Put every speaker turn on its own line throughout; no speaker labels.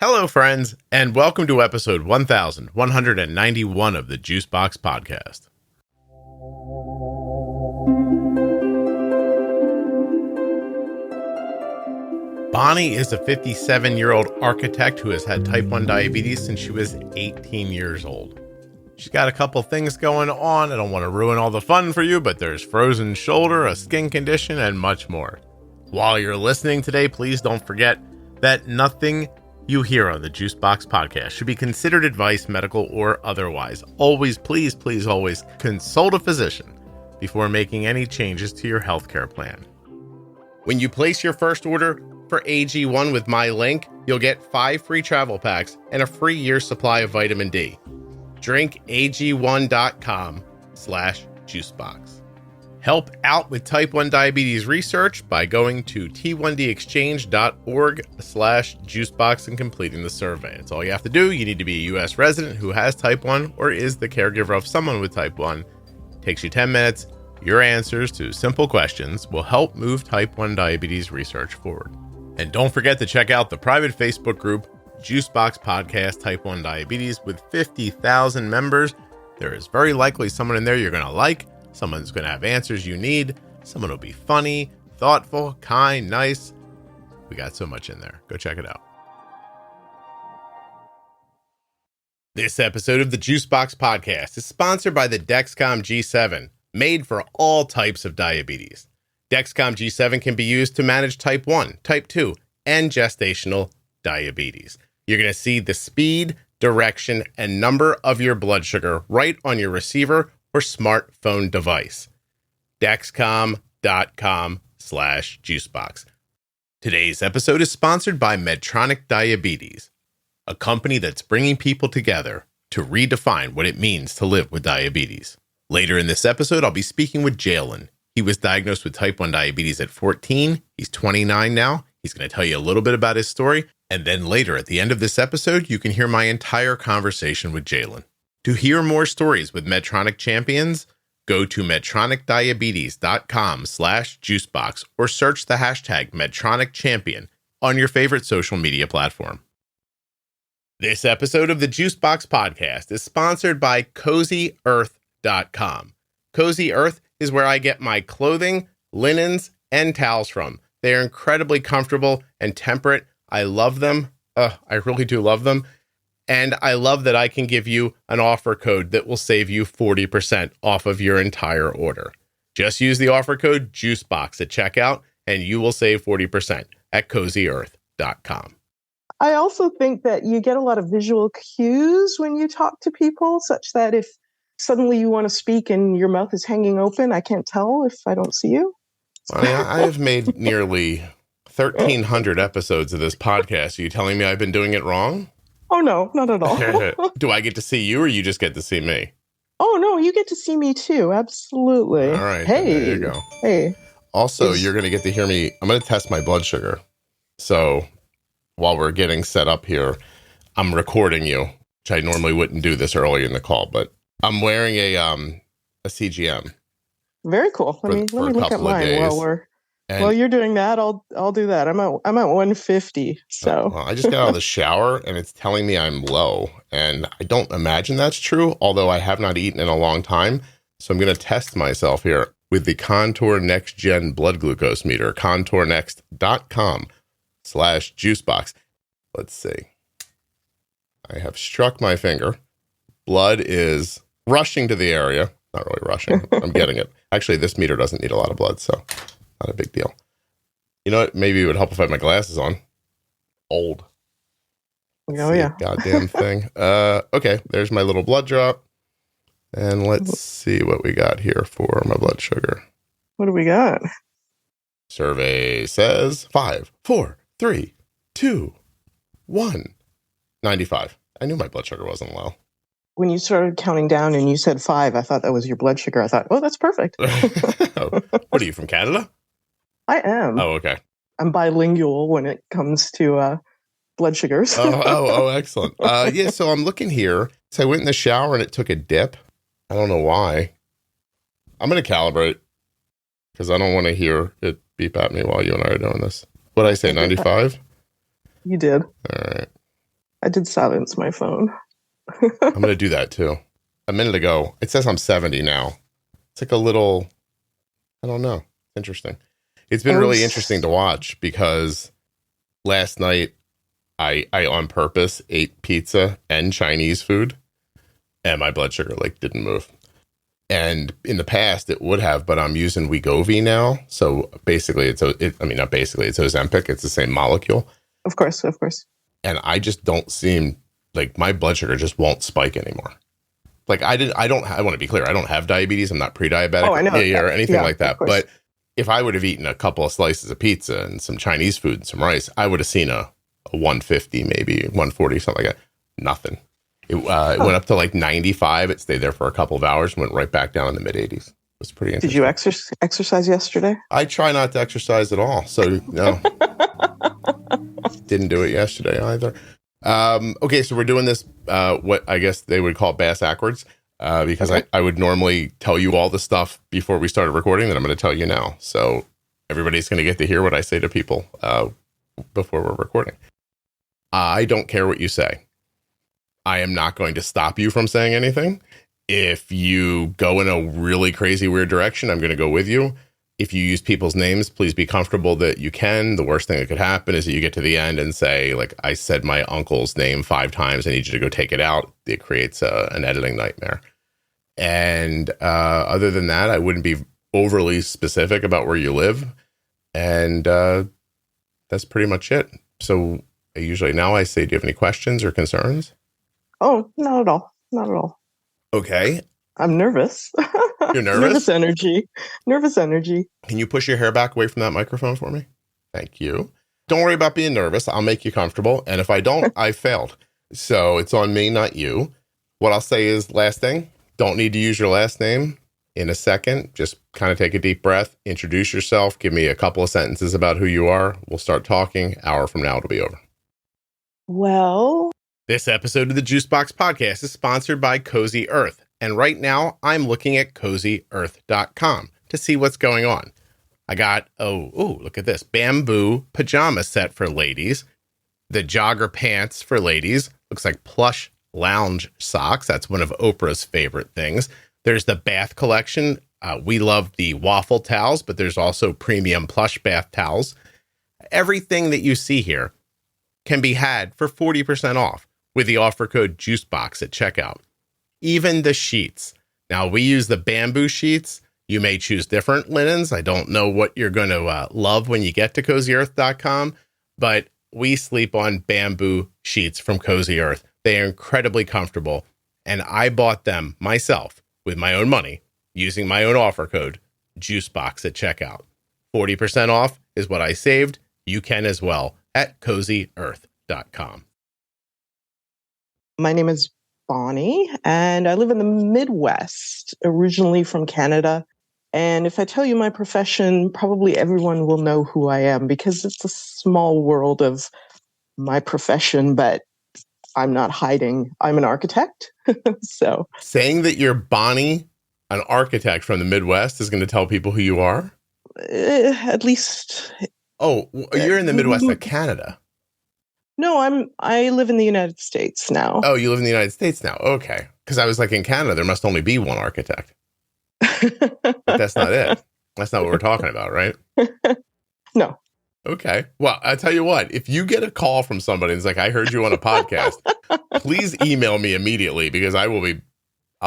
Hello, friends, and welcome to episode 1191 of the Juicebox Podcast. Bonnie is a 57-year-old architect who has had type 1 diabetes since she was 18 years old. She's got a couple things going on. I don't want to ruin all the fun for you, but there's frozen shoulder, a skin condition, and much more. While you're listening today, please don't forget that nothing you hear on the Juicebox Podcast should be considered advice, medical or otherwise. Always, please always consult a physician before making any changes to your healthcare plan. When you place your first order for AG1 with my link, you'll get 5 free travel packs and a free year's supply of vitamin D. Drink ag1.com/juicebox. Help out with type 1 diabetes research by going to t1dexchange.org/juicebox and completing the survey. It's all you have to do. You need to be a U.S. resident who has type 1 or is the caregiver of someone with type 1. It takes you 10 minutes. Your answers to simple questions will help move type 1 diabetes research forward. And don't forget to check out the private Facebook group, Juicebox Podcast Type 1 Diabetes, with 50,000 members. There is very likely someone in there you're going to like. Someone's going to have answers you need. Someone will be funny, thoughtful, kind, nice. We got so much in there. Go check it out. This episode of the Juicebox Podcast is sponsored by the Dexcom G7, made for all types of diabetes. Dexcom G7 can be used to manage type 1, type 2, and gestational diabetes. You're going to see the speed, direction, and number of your blood sugar right on your receiver or smartphone device. Dexcom.com/juicebox. Today's episode is sponsored by Medtronic Diabetes, a company that's bringing people together to redefine what it means to live with diabetes. Later in this episode, I'll be speaking with Jalen. He was diagnosed with type 1 diabetes at 14. He's 29 now. He's going to tell you a little bit about his story. And then later at the end of this episode, you can hear my entire conversation with Jalen. To hear more stories with Medtronic Champions, go to medtronicdiabetes.com/juicebox or search the hashtag Medtronic Champion on your favorite social media platform. This episode of the Juicebox Podcast is sponsored by CozyEarth.com. Cozy Earth is where I get my clothing, linens, and towels from. They are incredibly comfortable and temperate. I love them. I really do love them. And I love that I can give you an offer code that will save you 40% off of your entire order. Just use the offer code JUICEBOX at checkout and you will save 40% at CozyEarth.com.
I also think that you get a lot of visual cues when you talk to people, such that if suddenly you want to speak and your mouth is hanging open, I can't tell if I don't see you.
I have made nearly 1,300 episodes of this podcast. Are you telling me I've been doing it wrong?
Oh, no, not at all.
Do I get to see you or you just get to see me?
Oh, no, you get to see me too. Absolutely.
All right.
Hey.
There you go.
Hey.
Also, you're going to get to hear me. I'm going to test my blood sugar. So while we're getting set up here, I'm recording you, which I normally wouldn't do this early in the call, but I'm wearing a CGM.
Very cool. Let me look at mine while you're doing that. I'll do that. I'm at 150. So
I just got out of the shower and it's telling me I'm low, and I don't imagine that's true. Although I have not eaten in a long time, so I'm going to test myself here with the Contour NextGen blood glucose meter. ContourNext.com/juicebox. Let's see. I have struck my finger. Blood is rushing to the area. Not really rushing. I'm getting it. Actually, this meter doesn't need a lot of blood, so not a big deal. You know what? Maybe it would help if I had my glasses on. Old.
Oh, yeah.
Goddamn thing. Okay, there's my little blood drop. And let's see what we got here for my blood sugar.
What do we got?
Survey says 5, 4, 3, 2, 1. 95. I knew my blood sugar wasn't low.
When you started counting down and you said 5, I thought that was your blood sugar. I thought, oh, that's perfect.
What are you, from Canada?
I am.
Oh, okay.
I'm bilingual when it comes to blood sugars.
oh, excellent. Yeah, so I'm looking here. So I went in the shower and it took a dip. I don't know why. I'm going to calibrate because I don't want to hear it beep at me while you and I are doing this. What did I say, 95?
You did.
All right.
I did silence my phone.
I'm going to do that too. A minute ago, it says I'm 70 now. It's like a little, I don't know. Interesting. It's been really interesting to watch because last night I on purpose ate pizza and Chinese food and my blood sugar like didn't move. And in the past it would have, but I'm using Wegovy now. So basically it's not basically, it's Ozempic. It's the same molecule.
Of course.
And I just don't seem like my blood sugar just won't spike anymore. Like I want to be clear. I don't have diabetes. I'm not pre-diabetic or anything like that. But if I would have eaten a couple of slices of pizza and some Chinese food and some rice, I would have seen a 150, maybe 140, something like that. Nothing. It went up to like 95. It stayed there for a couple of hours and went right back down in the mid 80s. It was pretty interesting.
Did you exercise yesterday?
I try not to exercise at all. So no, didn't do it yesterday either. Okay, so we're doing this, what I guess they would call bass backwards, because I would normally tell you all the stuff before we started recording that I'm going to tell you now. So everybody's going to get to hear what I say to people before we're recording. I don't care what you say. I am not going to stop you from saying anything. If you go in a really crazy, weird direction, I'm going to go with you. If you use people's names, please be comfortable that you can. The worst thing that could happen is that you get to the end and say, like, I said my uncle's name 5 times. I need you to go take it out. It creates an editing nightmare. And other than that, I wouldn't be overly specific about where you live. And that's pretty much it. So usually now I say, do you have any questions or concerns?
Oh, not at all. Not at all.
Okay.
I'm nervous.
You're nervous?
Nervous energy.
Can you push your hair back away from that microphone for me? Thank you. Don't worry about being nervous. I'll make you comfortable. And if I don't, I failed. So it's on me, not you. What I'll say is, last thing, don't need to use your last name in a second. Just kind of take a deep breath, introduce yourself, give me a couple of sentences about who you are. We'll start talking. Hour from now, it'll be over.
Well,
this episode of the Juicebox Podcast is sponsored by Cozy Earth. And right now, I'm looking at CozyEarth.com to see what's going on. I got, look at this, bamboo pajama set for ladies, the jogger pants for ladies, looks like plush lounge socks. That's one of Oprah's favorite things. There's the bath collection. We love the waffle towels, but there's also premium plush bath towels. Everything that you see here can be had for 40% off with the offer code JUICEBOX at checkout. Even the sheets. Now, we use the bamboo sheets. You may choose different linens. I don't know what you're going to love when you get to CozyEarth.com, but we sleep on bamboo sheets from Cozy Earth. They are incredibly comfortable, and I bought them myself with my own money using my own offer code, JUICEBOX at checkout. 40% off is what I saved. You can as well at CozyEarth.com.
My name is Bonnie, and I live in the Midwest, originally from Canada. And if I tell you my profession, probably everyone will know who I am because it's a small world of my profession, but I'm not hiding. I'm an architect. So
saying that you're Bonnie, an architect from the Midwest, is going to tell people who you are?
At least.
Oh, you're in the Midwest of Canada.
No, I live in the United States now.
Oh, you live in the United States now. Okay. Because I was like, in Canada, there must only be one architect. But that's not it. That's not what we're talking about, right?
No.
Okay. Well, I'll tell you what, if you get a call from somebody and it's like, I heard you on a podcast, please email me immediately because I'll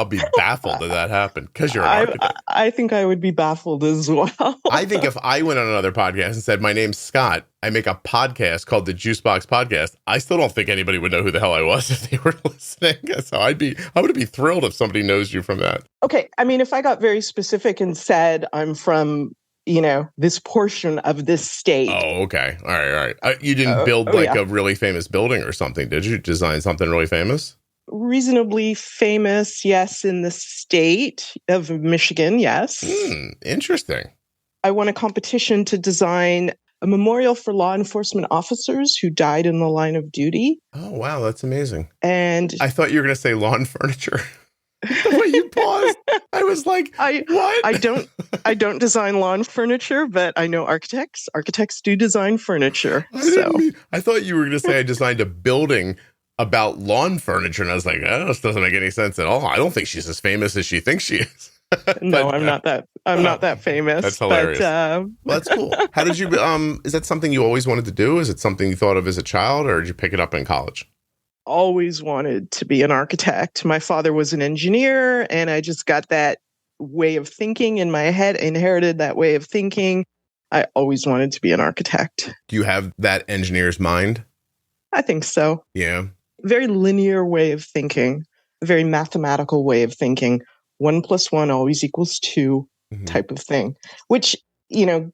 be baffled that happened because you're an architect.
I think I would be baffled as well.
I think if I went on another podcast and said, my name's Scott, I make a podcast called the Juicebox Podcast, I still don't think anybody would know who the hell I was if they were listening. So I would be thrilled if somebody knows you from that.
Okay. I mean, if I got very specific and said I'm from, this portion of this state.
Oh, okay. All right. You didn't build a really famous building or something, did you? Design something really famous?
Reasonably famous, yes, in the state of Michigan, yes.
Interesting.
I won a competition to design a memorial for law enforcement officers who died in the line of duty.
Oh, wow, that's amazing.
And
I thought you were going to say lawn furniture. The way you paused, I was like, what?
I don't design lawn furniture, but I know architects. Architects do design furniture.
I thought you were going to say I designed a building about lawn furniture, and I was like, oh, this doesn't make any sense at all. I don't think she's as famous as she thinks she is.
No, I'm not that. I'm not that famous.
That's hilarious. Well, that's cool. How did you? Is that something you always wanted to do? Is it something you thought of as a child, or did you pick it up in college?
Always wanted to be an architect. My father was an engineer, and I just got that way of thinking in my head. Inherited that way of thinking. I always wanted to be an architect.
Do you have that engineer's mind?
I think so.
Yeah.
Very linear way of thinking. A very mathematical way of thinking. 1 + 1 always equals 2 type of thing, which,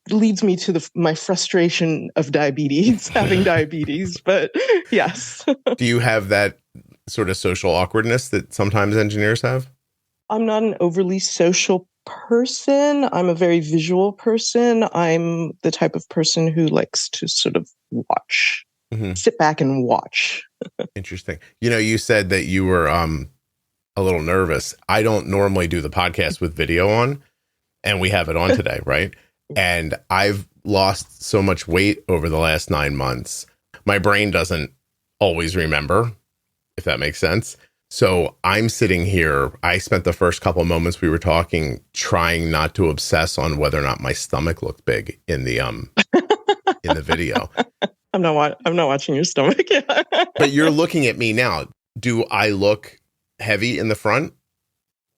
leads me to my frustration of diabetes, having diabetes. But yes.
Do you have that sort of social awkwardness that sometimes engineers have?
I'm not an overly social person. I'm a very visual person. I'm the type of person who likes to sort of watch, sit back and watch.
Interesting. You said that you were a little nervous. I don't normally do the podcast with video on, and we have it on today, right? And I've lost so much weight over the last 9 months. My brain doesn't always remember, if that makes sense. So I'm sitting here. I spent the first couple of moments we were talking trying not to obsess on whether or not my stomach looked big in the in the video.
I'm not watching your stomach.
But you're looking at me now. Do I look heavy in the front?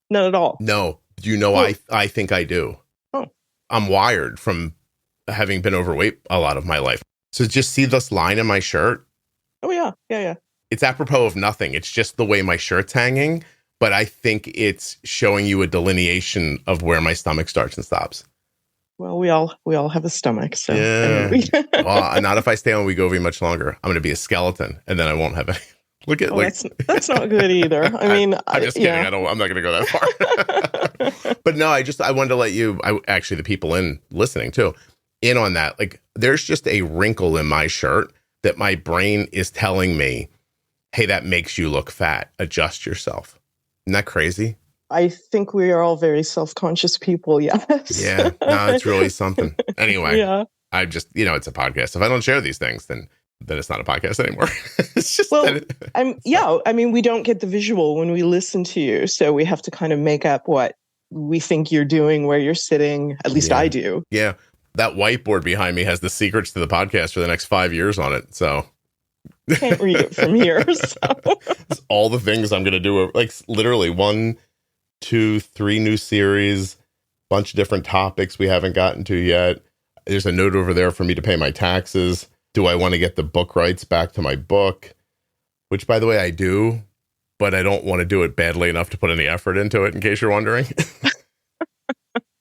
Not at all.
No. Do you know I think I do.
Oh.
I'm wired from having been overweight a lot of my life. So just see this line in my shirt.
Oh, yeah. Yeah.
It's apropos of nothing. It's just the way my shirt's hanging. But I think it's showing you a delineation of where my stomach starts and stops.
Well, we all have a stomach. So
yeah. Well, not if I stay on Wegovy much longer. I'm going to be a skeleton, and then I won't have any. Look at
that's not good either. I mean,
I'm just kidding. Yeah. I'm not going to go that far. But no, I wanted to let you. Actually, the people listening too, in on that. Like, there's just a wrinkle in my shirt that my brain is telling me, hey, that makes you look fat. Adjust yourself. Isn't that crazy?
I think we are all very self-conscious people. Yes.
Yeah. No, it's really something. Anyway.
Yeah.
I just, it's a podcast. If I don't share these things, then it's not a podcast anymore. It's just
I mean, we don't get the visual when we listen to you, so we have to kind of make up what we think you're doing, where you're sitting. At least I do.
Yeah. That whiteboard behind me has the secrets to the podcast for the next 5 years on it. So
can't read it from here. So.
It's all the things I'm going to do. Like literally 1, 2, 3 new series, bunch of different topics we haven't gotten to yet. There's a note over there for me to pay my taxes. Do I want to get the book rights back to my book? Which, by the way, I do, but I don't want to do it badly enough to put any effort into it, in case you're wondering.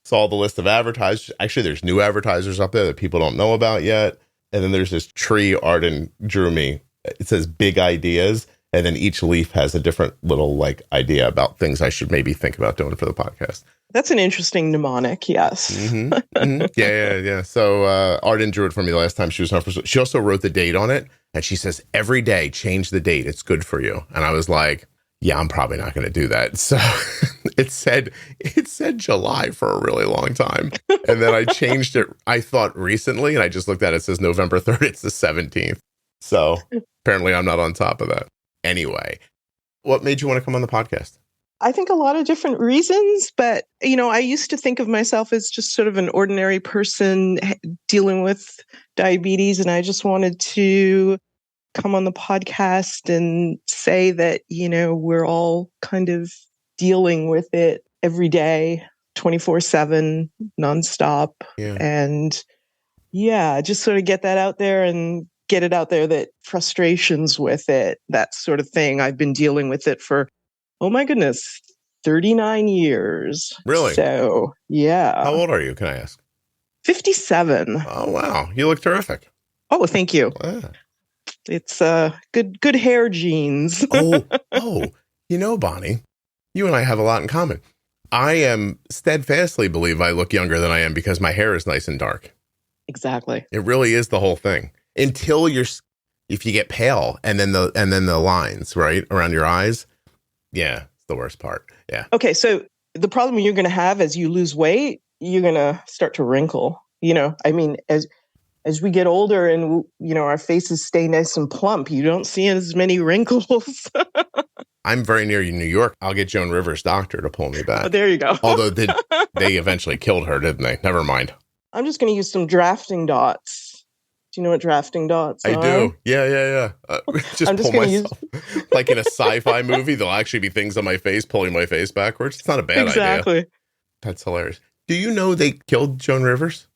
Saw the list of advertisers. Actually, there's new advertisers up there that people don't know about yet. And then there's this tree Arden drew me. It says big ideas. And then each leaf has a different little idea about things I should maybe think about doing for the podcast.
That's an interesting mnemonic. Yes.
Mm-hmm. Mm-hmm. Yeah. So Arden drew it for me the last time she was on. She also wrote the date on it. And she says, every day, change the date. It's good for you. And I was like, yeah, I'm probably not going to do that. So it said July for a really long time. And then I changed it, I thought recently, and I just looked at it. It says November 3rd. It's the 17th. So apparently I'm not on top of that. Anyway, what made you want to come on the podcast?
I think a lot of different reasons, but, I used to think of myself as just sort of an ordinary person dealing with diabetes. And I just wanted to come on the podcast and say that, we're all kind of dealing with it every day, 24/7, nonstop.
Yeah.
And just sort of get that out there and get it out there that frustrations with it, that sort of thing. I've been dealing with it for, oh my goodness, 39 years.
Really?
So, yeah.
How old are you, can I ask?
57.
Oh, wow. You look terrific.
Oh, thank you.
Wow.
It's good hair genes.
Bonnie, you and I have a lot in common. I am steadfastly believe I look younger than I am because my hair is nice and dark.
Exactly.
It really is the whole thing. Until if you get pale and then the lines, right, around your eyes. Yeah, it's the worst part. Yeah.
Okay, so the problem you're going to have as you lose weight, you're going to start to wrinkle. I mean, as as we get older and, our faces stay nice and plump, you don't see as many wrinkles.
I'm very near New York. I'll get Joan Rivers' doctor to pull me back.
Oh, there you go.
Although they eventually killed her, didn't they? Never mind.
I'm just going to use some drafting dots. Do you know what drafting dots are?
I do. Yeah. Just pull myself. Like in a sci-fi movie, there'll actually be things on my face, pulling my face backwards. It's not a bad idea.
Exactly.
That's hilarious. Do you know they killed Joan Rivers?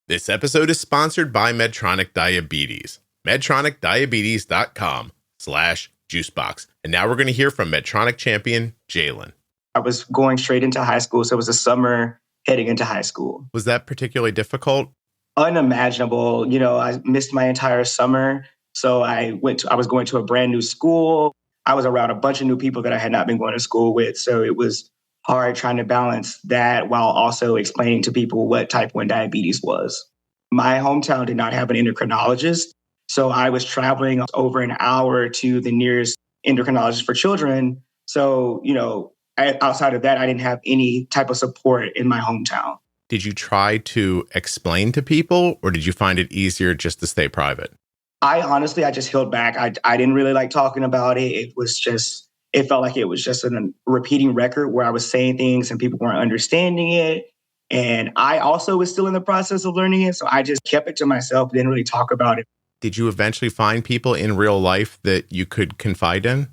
This episode is sponsored by Medtronic Diabetes. MedtronicDiabetes.com/juicebox. And now we're going to hear from Medtronic champion Jalen.
I was going straight into high school, so it was a summer heading into high school.
Was that particularly difficult?
Unimaginable. I missed my entire summer. So I was going to a brand new school. I was around a bunch of new people that I had not been going to school with. So it was hard trying to balance that while also explaining to people what type 1 diabetes was. My hometown did not have an endocrinologist. So I was traveling over an hour to the nearest endocrinologist for children. So, outside of that, I didn't have any type of support in my hometown.
Did you try to explain to people, or did you find it easier just to stay private?
I just held back. I didn't really like talking about it. It felt like it was just a repeating record where I was saying things and people weren't understanding it. And I also was still in the process of learning it. So I just kept it to myself, didn't really talk about it.
Did you eventually find people in real life that you could confide in?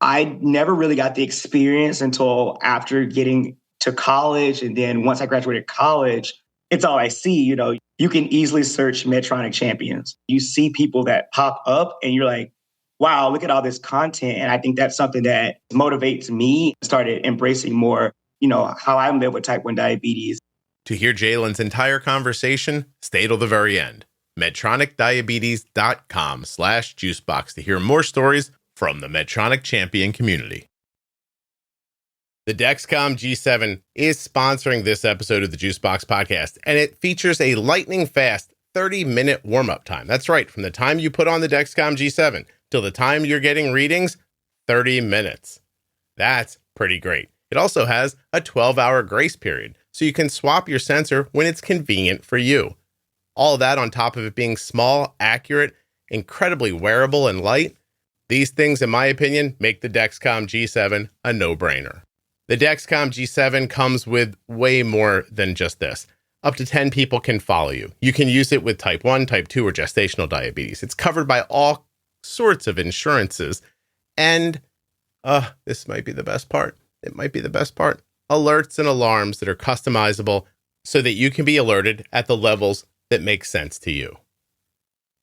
I never really got the experience until after getting to college. And then once I graduated college, it's all I see. You can easily search Medtronic Champions. You see people that pop up and you're like, wow, look at all this content. And I think that's something that motivates me. I started embracing more, how I live with type 1 diabetes.
To hear Jalen's entire conversation, stay till the very end. MedtronicDiabetes.com/juicebox to hear more stories from the Medtronic champion community. The Dexcom G7 is sponsoring this episode of the Juicebox Podcast, and it features a lightning-fast 30-minute warm-up time. That's right. From the time you put on the Dexcom G7 till the time you're getting readings, 30 minutes. That's pretty great. It also has a 12-hour grace period, so you can swap your sensor when it's convenient for you. All of that on top of it being small, accurate, incredibly wearable, and light. These things, in my opinion, make the Dexcom G7 a no-brainer. The Dexcom G7 comes with way more than just this. Up to 10 people can follow you. You can use it with type 1, type 2, or gestational diabetes. It's covered by all sorts of insurances. And this might be the best part. It might be the best part. Alerts and alarms that are customizable so that you can be alerted at the levels that make sense to you.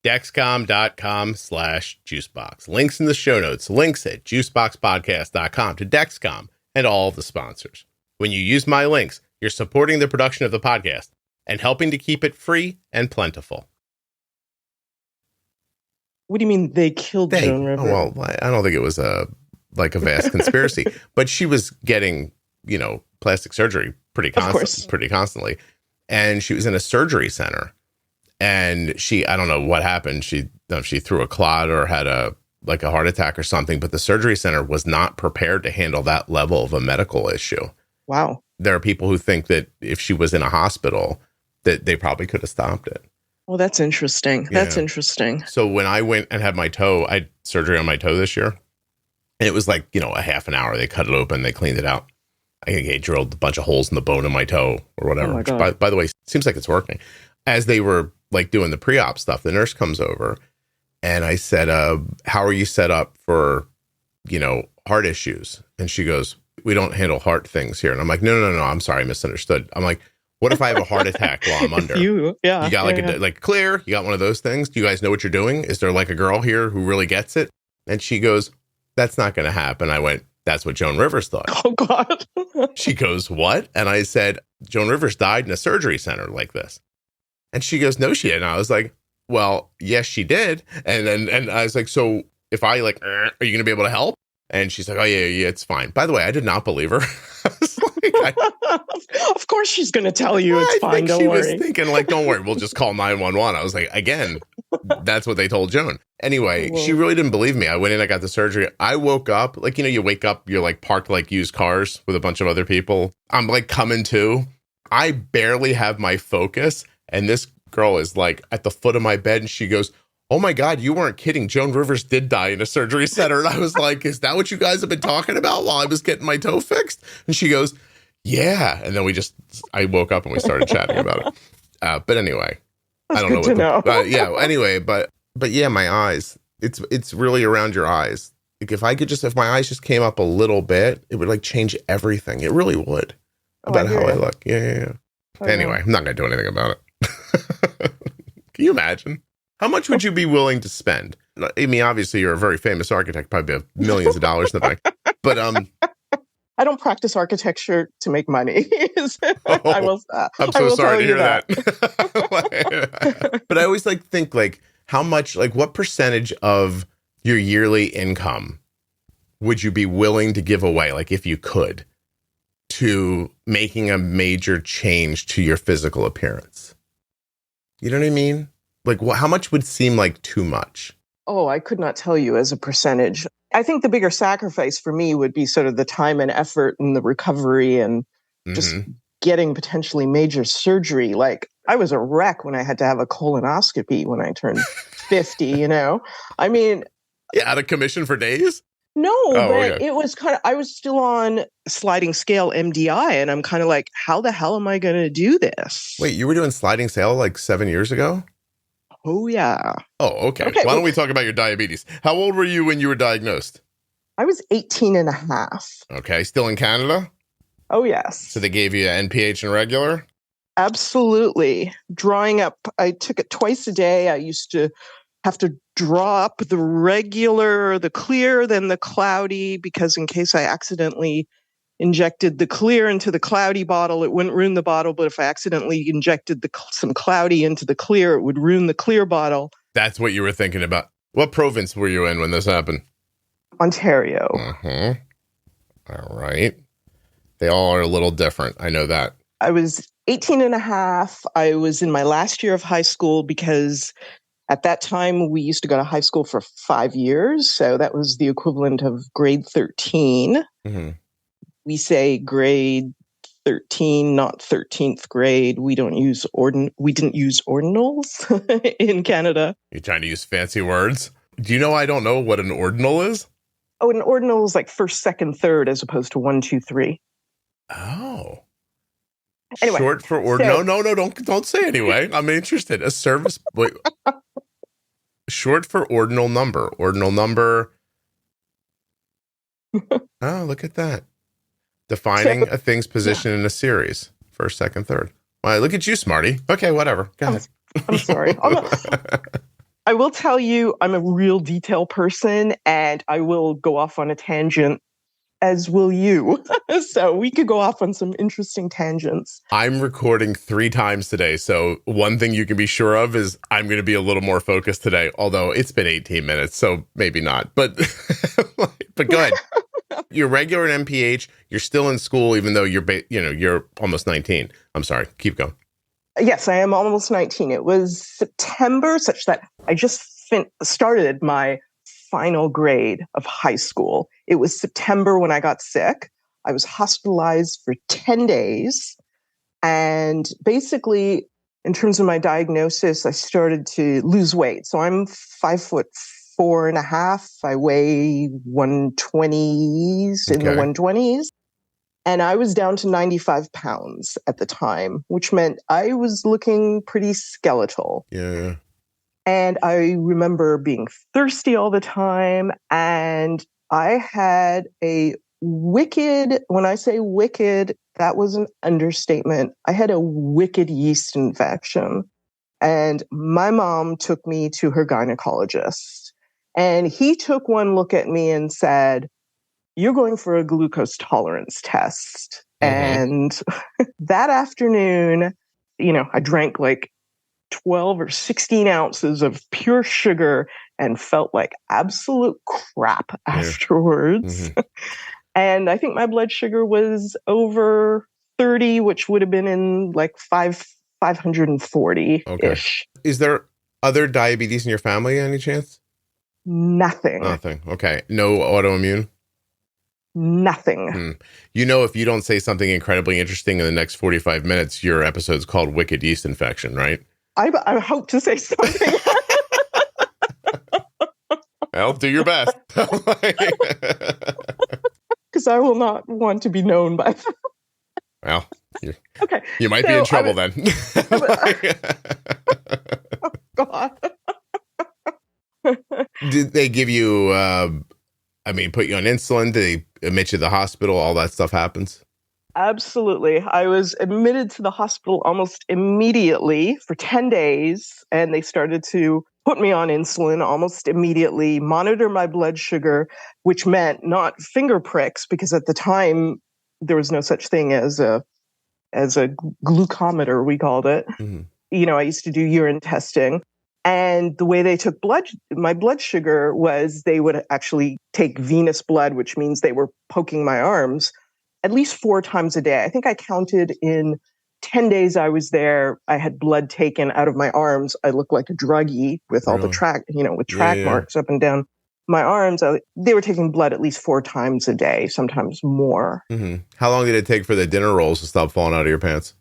Dexcom.com/juicebox. Links in the show notes. Links at juiceboxpodcast.com to Dexcom and all the sponsors. When you use my links, you're supporting the production of the podcast and helping to keep it free and plentiful.
What do you mean they killed Joan Rivers?
Well, I don't think it was a vast conspiracy, but she was getting, plastic surgery pretty constantly. And she was in a surgery center, and I don't know what happened. She threw a clot or had a heart attack or something, but the surgery center was not prepared to handle that level of a medical issue.
Wow.
There are people who think that if she was in a hospital, that they probably could have stopped it.
Well, that's interesting.
Yeah.
That's interesting.
So when I went and had I had surgery on my toe this year, and it was a half an hour. They cut it open, they cleaned it out. I think they drilled a bunch of holes in the bone in my toe or whatever.
Oh my God.
Which, by the way, seems like it's working. As they were doing the pre-op stuff, the nurse comes over and I said, how are you set up for, heart issues? And she goes, we don't handle heart things here. And I'm like, no, I'm sorry, I misunderstood. I'm like, what if I have a heart attack while I'm under? You got clear? You got one of those things? Do you guys know what you're doing? Is there a girl here who really gets it? And she goes, that's not going to happen. I went, that's what Joan Rivers thought.
Oh, God.
She goes, what? And I said, Joan Rivers died in a surgery center like this. And she goes, no, she didn't. And I was like, well, yes, she did. And I was like, so if I are you going to be able to help? And she's like, oh, yeah, it's fine. By the way, I did not believe her.
Of course she's going to tell you it's fine. Don't worry.
She was thinking don't worry, we'll just call 911. I was like, again, that's what they told Joan. Anyway, She really didn't believe me. I went in, I got the surgery. I woke up, you wake up, you're parked used cars with a bunch of other people. I'm coming to. I barely have my focus. And this girl is like at the foot of my bed and she goes, "Oh my God, you weren't kidding. Joan Rivers did die in a surgery center." And I was like, "Is that what you guys have been talking about while I was getting my toe fixed?" And she goes, "Yeah." And then I woke up and we started chatting about it. But anyway,
That's
I don't
good
know.
to know.
Yeah. Anyway, but yeah, my eyes, it's really around your eyes. Like if my eyes just came up a little bit, it would like change everything. It really would about how I look. Yeah. Anyway, I'm not going to do anything about it. Can you imagine? How much would you be willing to spend? I mean, obviously, you're a very famous architect, probably have millions of dollars in the bank. But
I don't practice architecture to make money.
I'm so sorry to hear that. But I always think how much, what percentage of your yearly income would you be willing to give away, like if you could, to making a major change to your physical appearance? You know what I mean? Like, how much would seem like too much?
Oh, I could not tell you as a percentage. I think the bigger sacrifice for me would be sort of the time and effort and the recovery and just getting potentially major surgery. Like, I was a wreck when I had to have a colonoscopy when I turned 50, you know? I mean...
Yeah, out of commission for days?
No, but
okay.
It was I was still on sliding scale MDI, and I'm kind of like, how the hell am I going to do this?
Wait, you were doing sliding scale like 7 years ago?
Oh, yeah.
Oh, okay. Why don't we talk about your diabetes? How old were you when you were diagnosed?
I was 18 and a half.
Okay. Still in Canada?
Oh, yes.
So they gave you NPH and regular?
Absolutely. Drawing up. I took it twice a day. I used to have to draw up the regular, the clear, then the cloudy, because in case I accidentally injected the clear into the cloudy bottle, it wouldn't ruin the bottle. But if I accidentally injected some cloudy into the clear, it would ruin the clear bottle.
That's what you were thinking about. What province were you in when this happened?
Ontario.
All right. They all are a little different. I know that.
I was 18 and a half. I was in my last year of high school because at that time we used to go to high school for 5 years. So that was the equivalent of grade 13. We say grade 13, not 13th grade. We didn't use ordinals in Canada.
You're trying to use fancy words? Do you know I don't know what an ordinal is?
Oh, an ordinal is like first, second, third, as opposed to 1, 2, 3.
Oh.
Anyway,
short for ordinal? No, don't say anyway. I'm interested. A service. Wait. Short for ordinal number. Ordinal number. Oh, look at that. Defining a thing's position in a series. First, second, third. Well, look at you, smarty. Okay, whatever. Go ahead.
I'm sorry. I will tell you, I'm a real detail person, and I will go off on a tangent, as will you. So we could go off on some interesting tangents.
I'm recording 3 times today, so one thing you can be sure of is I'm going to be a little more focused today, although it's been 18 minutes, so maybe not. But go ahead. You're regular in MPH. You're still in school, even though you're almost 19. I'm sorry. Keep going.
Yes, I am almost 19. It was September, such that I just started my final grade of high school. It was September when I got sick. I was hospitalized for 10 days. And basically, in terms of my diagnosis, I started to lose weight. So I'm 5'4.5". I weigh 120s in the 120s. And I was down to 95 pounds at the time, which meant I was looking pretty skeletal.
Yeah.
And I remember being thirsty all the time. And I had a wicked, when I say wicked, that was an understatement. I had a wicked yeast infection. And my mom took me to her gynecologist. And he took one look at me and said, "You're going for a glucose tolerance test." And that afternoon, I drank like 12 or 16 ounces of pure sugar and felt like absolute crap afterwards. And I think my blood sugar was over 30, which would have been in like 540-ish.
Okay. Is there other diabetes in your family, any chance?
Nothing.
Okay. No autoimmune?
Nothing.
If you don't say something incredibly interesting in the next 45 minutes, your episode's called Wicked Yeast Infection, right?
I hope to say something.
Well, do your best.
Because I will not want to be known by them.
Well,
okay.
You might be in trouble then.
Oh, God.
Did they give you, put you on insulin? Did they admit you to the hospital? All that stuff happens?
Absolutely. I was admitted to the hospital almost immediately for 10 days, and they started to put me on insulin almost immediately, monitor my blood sugar, which meant not finger pricks, because at the time there was no such thing as a glucometer, we called it. Mm-hmm. I used to do urine testing. And the way they took my blood sugar was they would actually take venous blood, which means they were poking my arms at least 4 times a day. I think I counted in 10 days I was there, I had blood taken out of my arms. I looked like a druggie with all the track marks up and down my arms. They were taking blood at least 4 times a day, sometimes more.
Mm-hmm. How long did it take for the dinner rolls to stop falling out of your pants?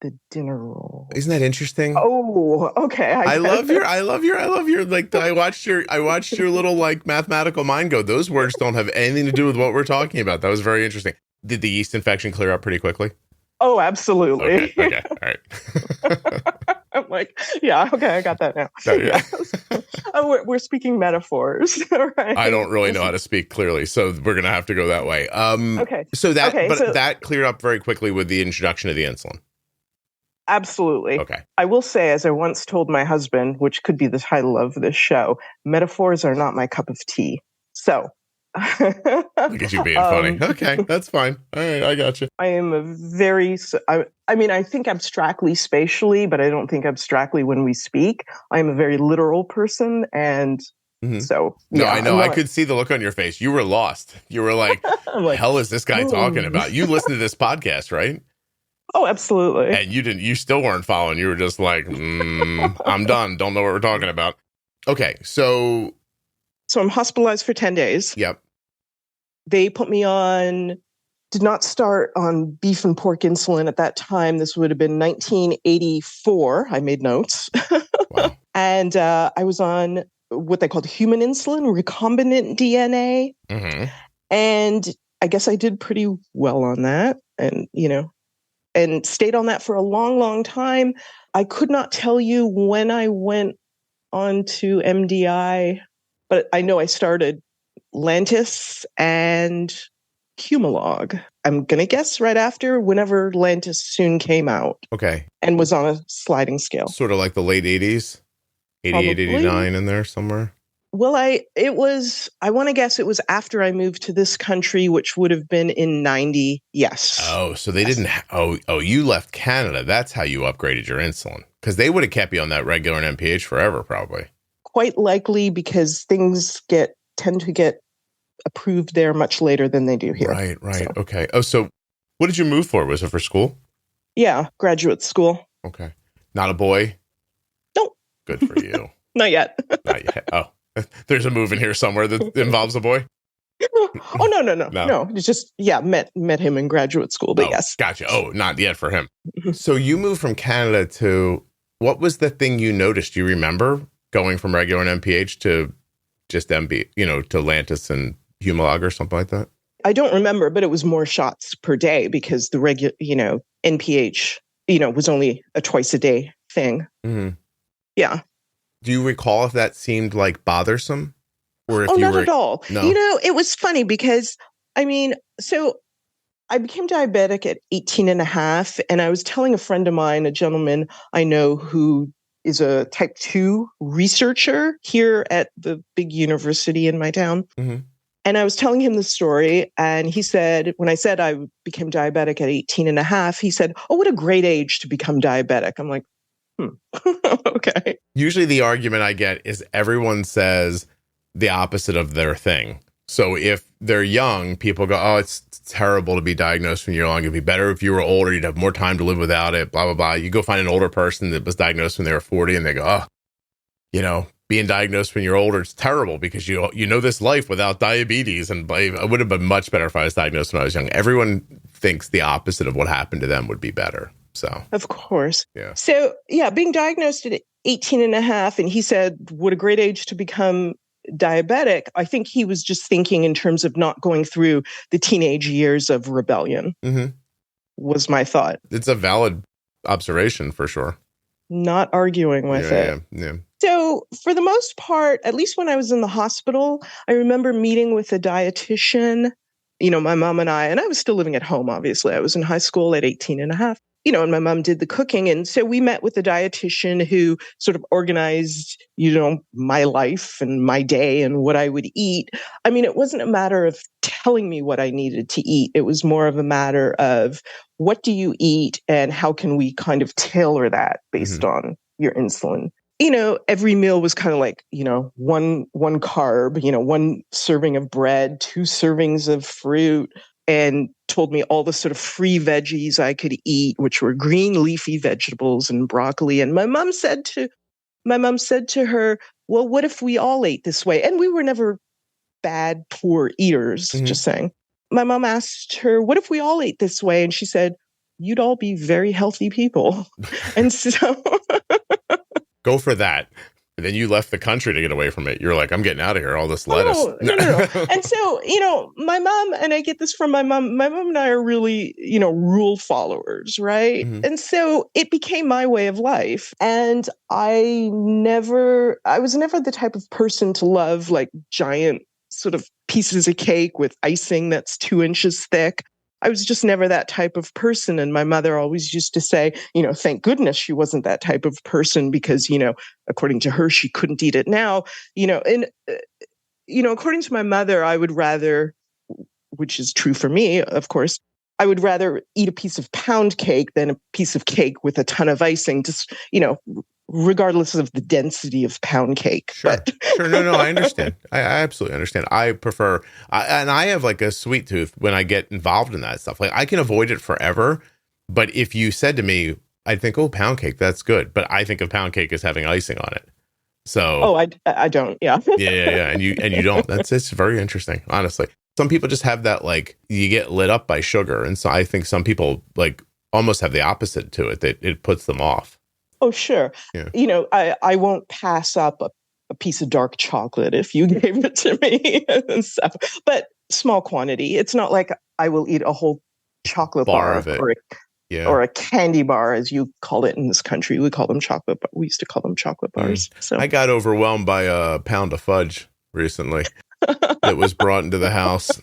The dinner roll.
Isn't that interesting?
Oh, okay. I love your like, I watched your little like mathematical mind go. Those words don't have anything to do with what we're talking about. That was very interesting. Did the yeast infection clear up pretty quickly? Oh, absolutely.
Okay. All right.
I'm like, yeah, okay, I got that now. We're speaking metaphors, right?
I don't really know how to speak clearly, so we're going to have to go that way.
Okay.
So that cleared up very quickly with the introduction of the insulin.
Absolutely.
Okay.
I will say, as I once told my husband, which could be the title of this show, metaphors are not my cup of tea. So.
Look at you being funny. Okay, that's fine. All right, I got you.
I am I think abstractly spatially, but I don't think abstractly when we speak. I am a very literal person, and so yeah.
No, I know. I could see the look on your face. You were lost. You were like, "The hell is this guy talking about?" You listen to this podcast, right?
Oh, absolutely.
And you still weren't following. You were just like, I'm done. Don't know what we're talking about. Okay, so
I'm hospitalized for 10 days.
Yep.
They put me on, did not start on beef and pork insulin at that time. This would have been 1984. I made notes.
Wow.
And I was on what they called human insulin, recombinant DNA.
Mm-hmm.
And I guess I did pretty well on that. And stayed on that for a long, long time. I could not tell you when I went on to MDI, but I know I started Lantus and Humalog. I'm going to guess right after, whenever Lantus soon came out.
Okay.
And was on a sliding scale.
Sort of like the late 80s, 88,
Probably.
89 in there somewhere.
Well, I want to guess it was after I moved to this country, which would have been in 90. Yes.
Oh, so they didn't. You left Canada. That's how you upgraded your insulin, because they would have kept you on that regular NPH forever, probably.
Quite likely, because things tend to get approved there much later than they do here.
Right. So. Okay. Oh, so what did you move for? Was it for school?
Yeah, graduate school.
Okay. Not a boy?
Nope.
Good for you.
Not yet.
Not yet. Oh. There's a move in here somewhere that involves a boy?
Oh, no. It's just, met him in graduate school, but yes.
Gotcha. Oh, not yet for him. So you moved from Canada to, what was the thing you noticed? Do you remember going from regular and NPH to just MB, to Lantus and Humalog or something like that?
I don't remember, but it was more shots per day because the regular, NPH, was only a twice a day thing. Mm-hmm. Yeah.
Do you recall if that seemed like bothersome? Or if
not at all.
No.
It was funny because, so I became diabetic at 18 and a half, and I was telling a friend of mine, a gentleman I know who is a type 2 researcher here at the big university in my town. Mm-hmm. And I was telling him the story, and he said, when I said I became diabetic at 18 and a half, he said, "Oh, what a great age to become diabetic." I'm like, okay. Usually
the argument I get is everyone says the opposite of their thing. So if they're young, people go, "Oh, it's terrible to be diagnosed when you're young. It'd be better if you were older. You'd have more time to live without it, blah, blah, blah." You go find an older person that was diagnosed when they were 40 and they go, "Oh, being diagnosed when you're older, it's terrible because you know this life without diabetes. And it would have been much better if I was diagnosed when I was young." Everyone thinks the opposite of what happened to them would be better. So,
of course.
yeah.
So, yeah, being diagnosed at 18 and a half, and he said, what a great age to become diabetic. I think he was just thinking in terms of not going through the teenage years of rebellion, was my thought.
It's a valid observation for sure.
Not arguing with it.
Yeah.
So for the most part, at least when I was in the hospital, I remember meeting with a dietitian, my mom and I was still living at home, obviously. I was in high school at 18 and a half, and my mom did the cooking. And so we met with a dietitian who sort of organized, my life and my day and what I would eat. I mean, it wasn't a matter of telling me what I needed to eat. It was more of a matter of what do you eat and how can we kind of tailor that based on your insulin. Every meal was kind of like, one carb, one serving of bread, 2 servings of fruit, and told me all the sort of free veggies I could eat, which were green leafy vegetables and broccoli. And my mom said to her, well, what if we all ate this way? And we were never bad, poor eaters, just saying. My mom asked her, what if we all ate this way? And she said, you'd all be very healthy people. And so...
Go for that. And then you left the country to get away from it. You're like, I'm getting out of here. All this lettuce.
No. And so, my mom, and I get this from my mom and I are really, rule followers, right? And so it became my way of life. And I was never the type of person to love like giant sort of pieces of cake with icing that's 2 inches thick. I was just never that type of person. And my mother always used to say, thank goodness she wasn't that type of person because, according to her, she couldn't eat it now, according to my mother, I would rather, which is true for me, of course, I would rather eat a piece of pound cake than a piece of cake with a ton of icing, just, regardless of the density of pound cake.
Sure. No, I understand. I absolutely understand. I prefer, and I have like a sweet tooth when I get involved in that stuff. Like I can avoid it forever. But if you said to me, I'd think, oh, pound cake, that's good. But I think of pound cake as having icing on it. So.
Oh, I don't. Yeah.
yeah. And you don't. It's very interesting, honestly. Some people just have that, like you get lit up by sugar. And so I think some people like almost have the opposite to it, that it puts them off.
Oh, sure. Yeah. I won't pass up a piece of dark chocolate if you gave it to me and stuff, but small quantity. It's not like I will eat a whole chocolate bar
of it.
Or a candy bar, as you call it in this country. We call them chocolate, but we used to call them chocolate bars. So
I got overwhelmed by a pound of fudge recently that was brought into the house.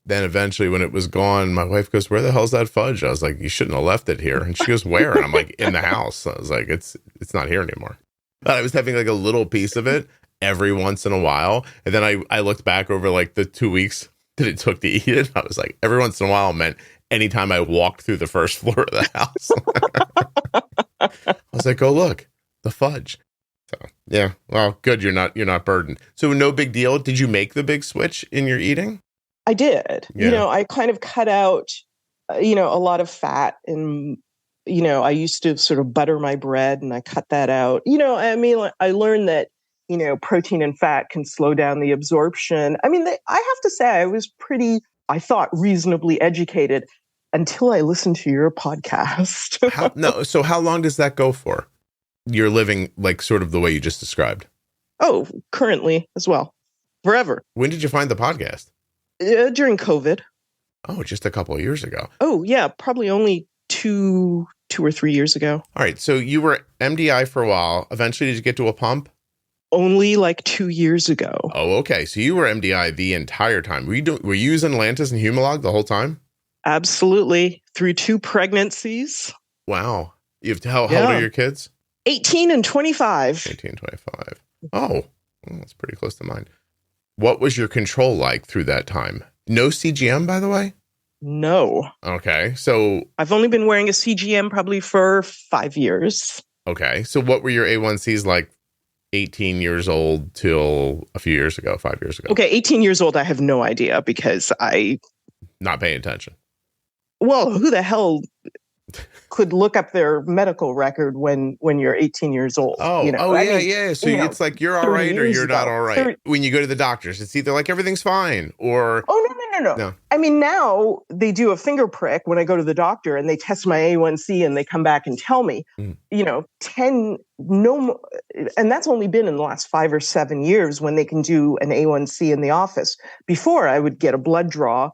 Then eventually when it was gone, my wife goes, where the hell's that fudge? I was like, you shouldn't have left it here. And she goes, where? And I'm like, in the house. I was like, it's not here anymore. But I was having like a little piece of it every once in a while. And then I looked back over like the 2 weeks that it took to eat it. I was like, every once in a while meant anytime I walked through the first floor of the house. I was like, oh, look, the fudge. So yeah, well, good. You're not burdened. So no big deal. Did you make the big switch in your eating?
I did.
Yeah.
I kind of cut out, a lot of fat, and, I used to sort of butter my bread and I cut that out. I learned that, protein and fat can slow down the absorption. I mean, I have to say I was I thought reasonably educated until I listened to your podcast.
So how long does that go for? You're living like sort of the way you just described.
Oh, currently as well. Forever.
When did you find the podcast?
During COVID.
Oh, just a couple of years ago.
Oh, yeah. Probably only two or 3 years ago.
All right. So you were MDI for a while. Eventually, did you get to a pump?
Only like 2 years ago.
Oh, okay. So you were MDI the entire time. Were you using Lantus and Humalog the whole time?
Absolutely. Through 2 pregnancies.
Wow. How old are your kids?
18 and 25.
18 and 25. Oh, that's pretty close to mine. What was your control like through that time? No CGM, by the way?
No.
Okay. So
I've only been wearing a CGM probably for 5 years.
Okay. So what were your A1Cs like 18 years old till a few years ago, 5 years ago?
Okay. 18 years old. I have no idea because
not paying attention.
Well, who the hell could look up their medical record when you're 18 years old?
Oh, yeah. So it's like you're all right or you're not all right. When you go to the doctors, it's either like everything's fine or...
Oh, No. I mean, now they do a finger prick when I go to the doctor and they test my A1C and they come back and tell me, 10, no, and that's only been in the last 5 or 7 years when they can do an A1C in the office. Before, I would get a blood draw,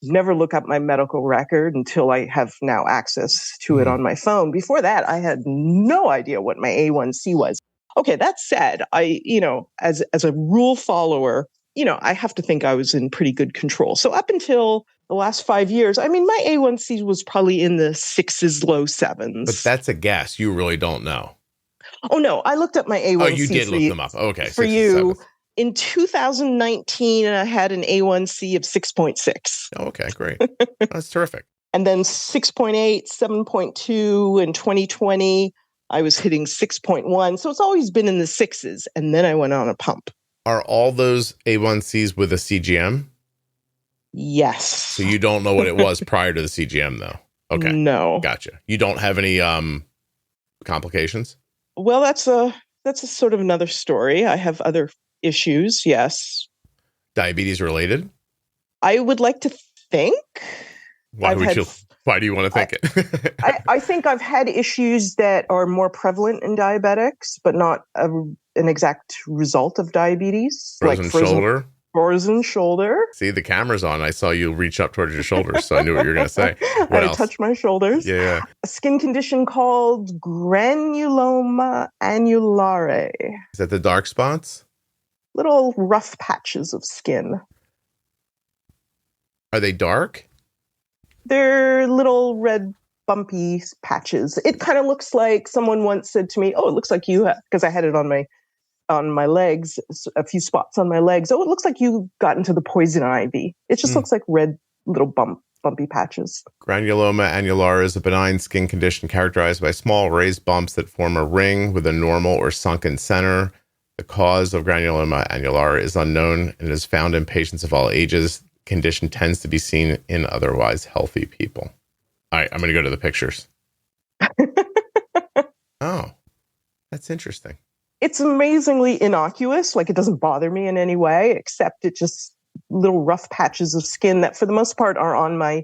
never look up my medical record until I have now access to it on my phone. Before that, I had no idea what my A1C was. Okay, that said, as a rule follower, I have to think I was in pretty good control. So up until the last 5 years, I mean, my A1C was probably in the 6s, low 7s.
But that's a guess. You really don't know.
Oh, no. I looked up my A1C.
Oh, you did look them up. Okay.
For you. In 2019, I had an A1C of 6.6.
Oh, okay. Great. That's terrific.
And then 6.8, 7.2 in 2020. I was hitting 6.1. So it's always been in the 6s. And then I went on a pump.
Are all those A1Cs with a CGM?
Yes.
So you don't know what it was prior to the CGM, though? Okay.
No.
Gotcha. You don't have any complications?
Well, that's a sort of another story. I have other issues, yes.
Diabetes related?
I would like to think.
Why do you want to think it?
I think I've had issues that are more prevalent in diabetics, but not an exact result of diabetes. Frozen shoulder.
See, the camera's on. I saw you reach up towards your shoulders, so I knew what you were going to say. What else?
Touched my shoulders.
Yeah.
A skin condition called granuloma annulare.
Is that the dark spots?
Little rough patches of skin.
Are they dark?
They're little red bumpy patches. It kind of looks like someone once said to me, "Oh, it looks like you have," because I had it on my legs, a few spots on my legs. "Oh, it looks like you got into the poison ivy." It just looks like red little bumpy patches.
Granuloma annulare is a benign skin condition characterized by small raised bumps that form a ring with a normal or sunken center. The cause of granuloma annulare is unknown and is found in patients of all ages. Condition tends to be seen in otherwise healthy people. All right, I'm going to go to the pictures. Oh, that's interesting.
It's amazingly innocuous. Like, it doesn't bother me in any way, except it just little rough patches of skin that for the most part are on my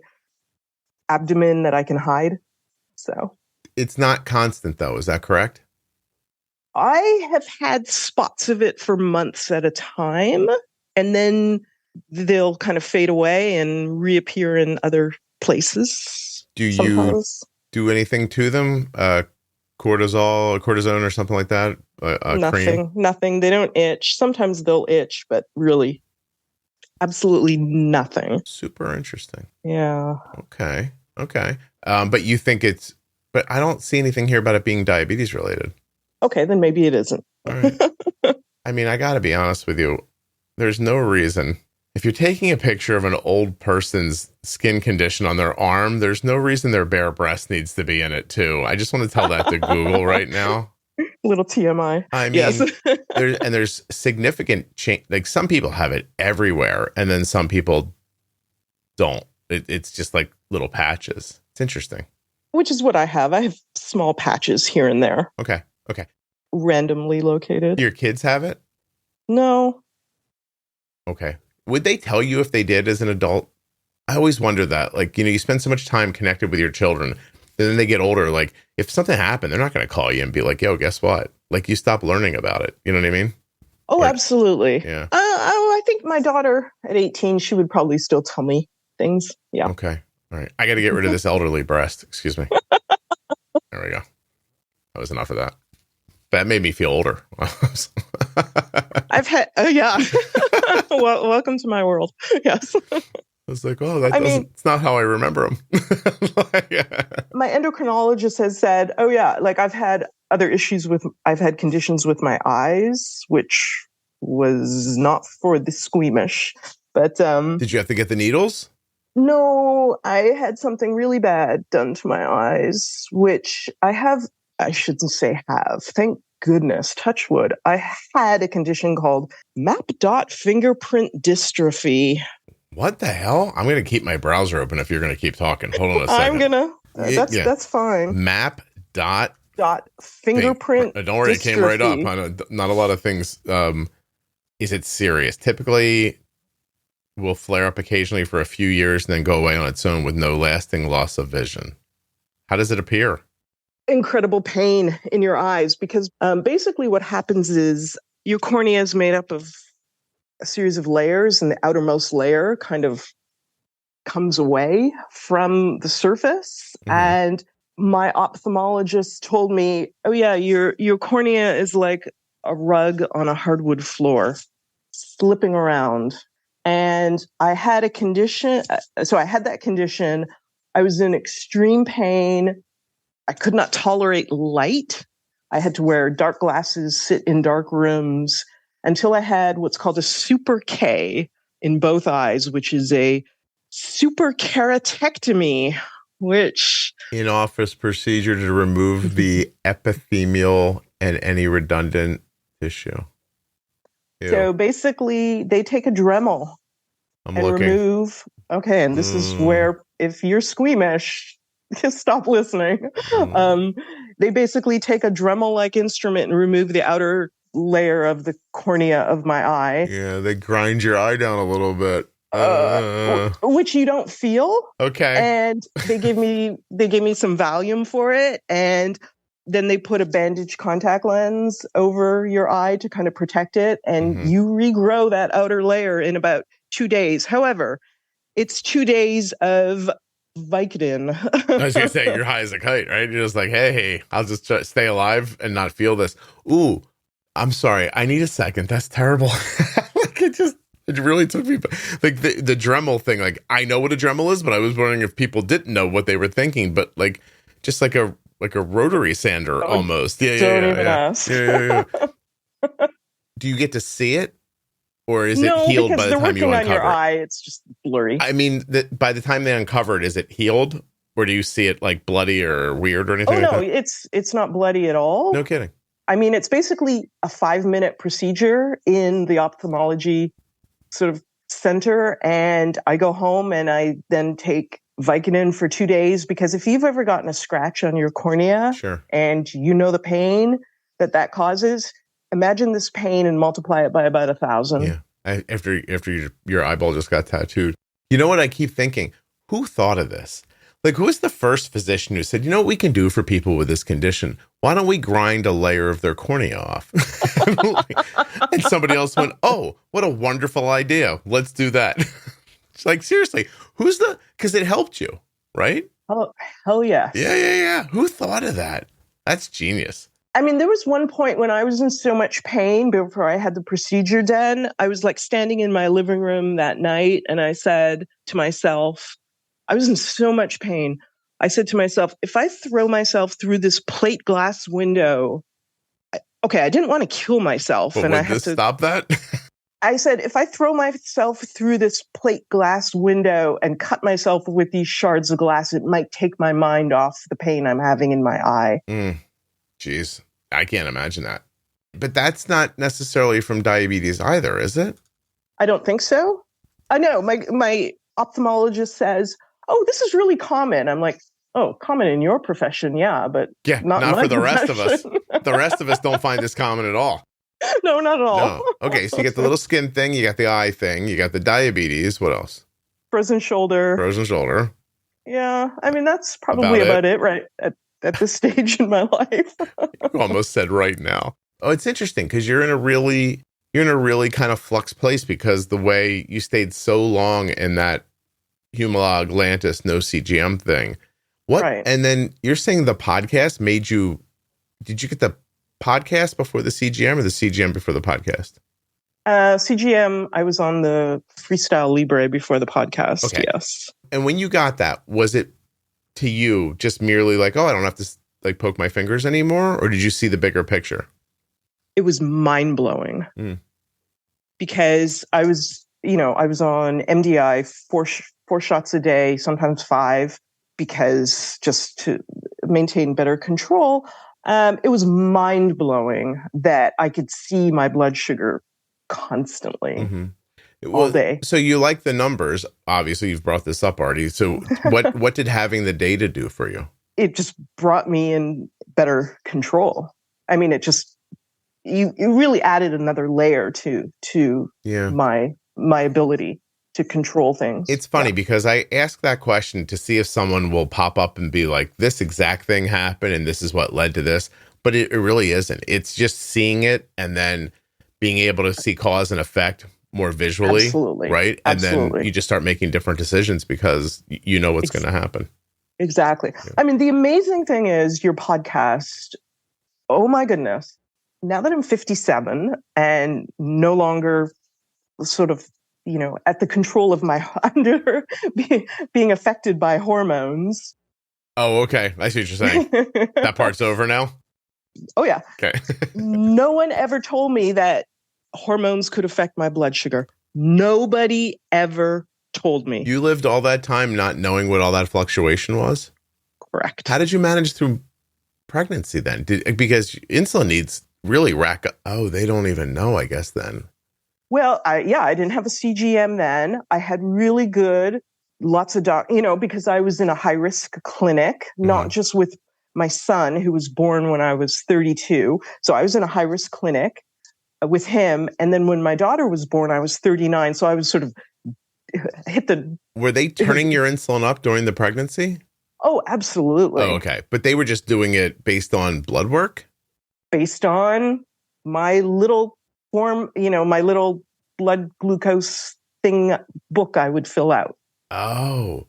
abdomen that I can hide. So
it's not constant though. Is that correct?
I have had spots of it for months at a time, and then they'll kind of fade away and reappear in other places.
Do you do anything to them? Cortisone or something like that?
Nothing. They don't itch. Sometimes they'll itch, but really absolutely nothing.
Super interesting.
Yeah.
Okay. But you think but I don't see anything here about it being diabetes related.
Okay, then maybe it isn't.
All right. I mean, I got to be honest with you. There's no reason. If you're taking a picture of an old person's skin condition on their arm, there's no reason their bare breast needs to be in it too. I just want to tell that to Google right now.
Little TMI.
I mean,
yes.
there's significant change. Like, some people have it everywhere, and then some people don't. It's just like little patches. It's interesting.
Which is what I have. I have small patches here and there.
Okay.
Randomly located.
Do your kids have it?
No.
Okay. Would they tell you if they did as an adult? I always wonder that. Like, you spend so much time connected with your children, and then they get older. Like, if something happened, they're not going to call you and be like, "Yo, guess what?" Like, you stop learning about it. You know what I mean?
Oh, absolutely.
Yeah.
I think my daughter at 18, she would probably still tell me things. Yeah.
Okay. All right. I got to get rid of this elderly breast. Excuse me. There we go. That was enough of that. That made me feel older.
I've had, yeah. Well, welcome to my world. Yes.
I was like, oh, it's not how I remember them.
My endocrinologist has said, oh yeah, like I've had conditions with my eyes, which was not for the squeamish, but,
did you have to get the needles?
No, I had something really bad done to my eyes, which I shouldn't say have. Thank goodness, touch wood. I had a condition called MAP fingerprint dystrophy.
What the hell? I'm going to keep my browser open if you're going to keep talking. Hold on a second.
I'm going to. That's fine.
MAP
fingerprint
don't worry, dystrophy. It came right up. Not a lot of things. Is it serious? Typically, will flare up occasionally for a few years and then go away on its own with no lasting loss of vision. How does it appear?
Incredible pain in your eyes, because basically what happens is your cornea is made up of a series of layers, and the outermost layer kind of comes away from the surface.
Mhm.
And my ophthalmologist told me, oh yeah, your cornea is like a rug on a hardwood floor, slipping around. And I had a condition. So I had that condition. I was in extreme pain. I could not tolerate light. I had to wear dark glasses, sit in dark rooms until I had what's called a super K in both eyes, which is a super keratectomy, which
In-office procedure to remove the epithelial and any redundant tissue. Ew.
so basically they take a Dremel
I'm
and
looking.
remove. Okay, and this is where if you're squeamish, just stop listening. They basically take a Dremel-like instrument and remove the outer layer of the cornea of my eye.
Yeah, they grind your eye down a little bit.
Which you don't feel.
Okay.
And they gave me some Valium for it, and then they put a bandage contact lens over your eye to kind of protect it, and you regrow that outer layer in about 2 days. However, it's 2 days of Vicodin.
I was gonna say you're high as a kite, right? You're just like, hey, I'll just try to stay alive and not feel this. Ooh, I'm sorry. I need a second. That's terrible. Like it really took me like the Dremel thing. Like I know what a Dremel is, but I was wondering if people didn't know what they were thinking. But like just like a rotary sander almost.
Don't even ask.
Yeah. Do you get to see it? Or is it healed by the time you uncover it? No, because they're working on your
eye. It's just blurry.
I mean, by the time they uncover it, is it healed? Or do you see it like bloody or weird or anything like that?
It's not bloody at all.
No kidding.
I mean, it's basically a 5-minute procedure in the ophthalmology sort of center. And I go home and I then take Vicodin for 2 days, because if you've ever gotten a scratch on your cornea and you know the pain that causes, imagine this pain and multiply it by about 1,000.
Yeah. After your eyeball just got tattooed. You know what I keep thinking? Who thought of this? Like, who was the first physician who said, you know what we can do for people with this condition? Why don't we grind a layer of their cornea off? And somebody else went, oh, what a wonderful idea. Let's do that. It's like, seriously, because it helped you, right?
Oh, hell yes.
Yeah. Who thought of that? That's genius.
I mean, there was one point when I was in so much pain before I had the procedure done. I was like standing in my living room that night, and I said to myself, I was in so much pain. I said to myself, if I throw myself through this plate glass window, I didn't want to kill myself.
But
and
would
I have to
stop that?
I said, if I throw myself through this plate glass window and cut myself with these shards of glass, it might take my mind off the pain I'm having in my eye.
Jeez, I can't imagine that. But that's not necessarily from diabetes either, is it?
I don't think so. I know my ophthalmologist says, oh, this is really common. I'm like, oh, common in your profession, yeah, but
not for the rest of us. The rest of us don't find this common at all.
No, not at all.
No. Okay, so you get the little skin thing, you got the eye thing, you got the diabetes. What else?
Frozen shoulder. Yeah, I mean, that's probably about it right at this stage in my life.
You almost said right now. Oh, it's interesting because you're in a really kind of flux place, because the way you stayed so long in that Humala Atlantis no CGM thing. What? Right. And then you're saying the podcast made you, did you get the podcast before the CGM or the CGM before the podcast?
CGM, I was on the Freestyle Libre before the podcast. Okay. Yes.
And when you got that, was it to you just merely like, oh, I don't have to like poke my fingers anymore? Or did you see the bigger picture?
It was mind blowing because I was on MDI four shots a day, sometimes 5, because just to maintain better control. It was mind blowing that I could see my blood sugar constantly all day.
So you like the numbers. Obviously, you've brought this up already. So what did having the data do for you?
It just brought me in better control. I mean, it really added another layer to my ability to control things.
It's funny because I ask that question to see if someone will pop up and be like, this exact thing happened and this is what led to this. But it really isn't. It's just seeing it and then being able to see cause and effect more visually.
Absolutely.
Right. And
Absolutely.
then you just start making different decisions because you know what's going to happen.
Exactly.
Yeah.
I mean, the amazing thing is your podcast. Oh, my goodness. Now that I'm 57 and no longer sort of, at the control of my being affected by hormones.
Oh, okay. I see what you're saying. That part's over now?
Oh, yeah.
Okay.
No one ever told me that hormones could affect my blood sugar. Nobody ever told me.
You lived all that time not knowing what all that fluctuation was?
Correct.
How did you manage through pregnancy then? Because insulin needs really rack up. Oh, they don't even know, I guess, then.
Well, I didn't have a CGM then. I had really good, lots of because I was in a high-risk clinic, not just with my son, who was born when I was 32. So I was in a high-risk clinic with him. And then when my daughter was born, I was 39. So I was sort of hit the...
Were they turning your insulin up during the pregnancy?
Oh, absolutely.
Oh, okay. But they were just doing it based on blood work?
Based on my little form, my little blood glucose thing book I would fill out.
Oh,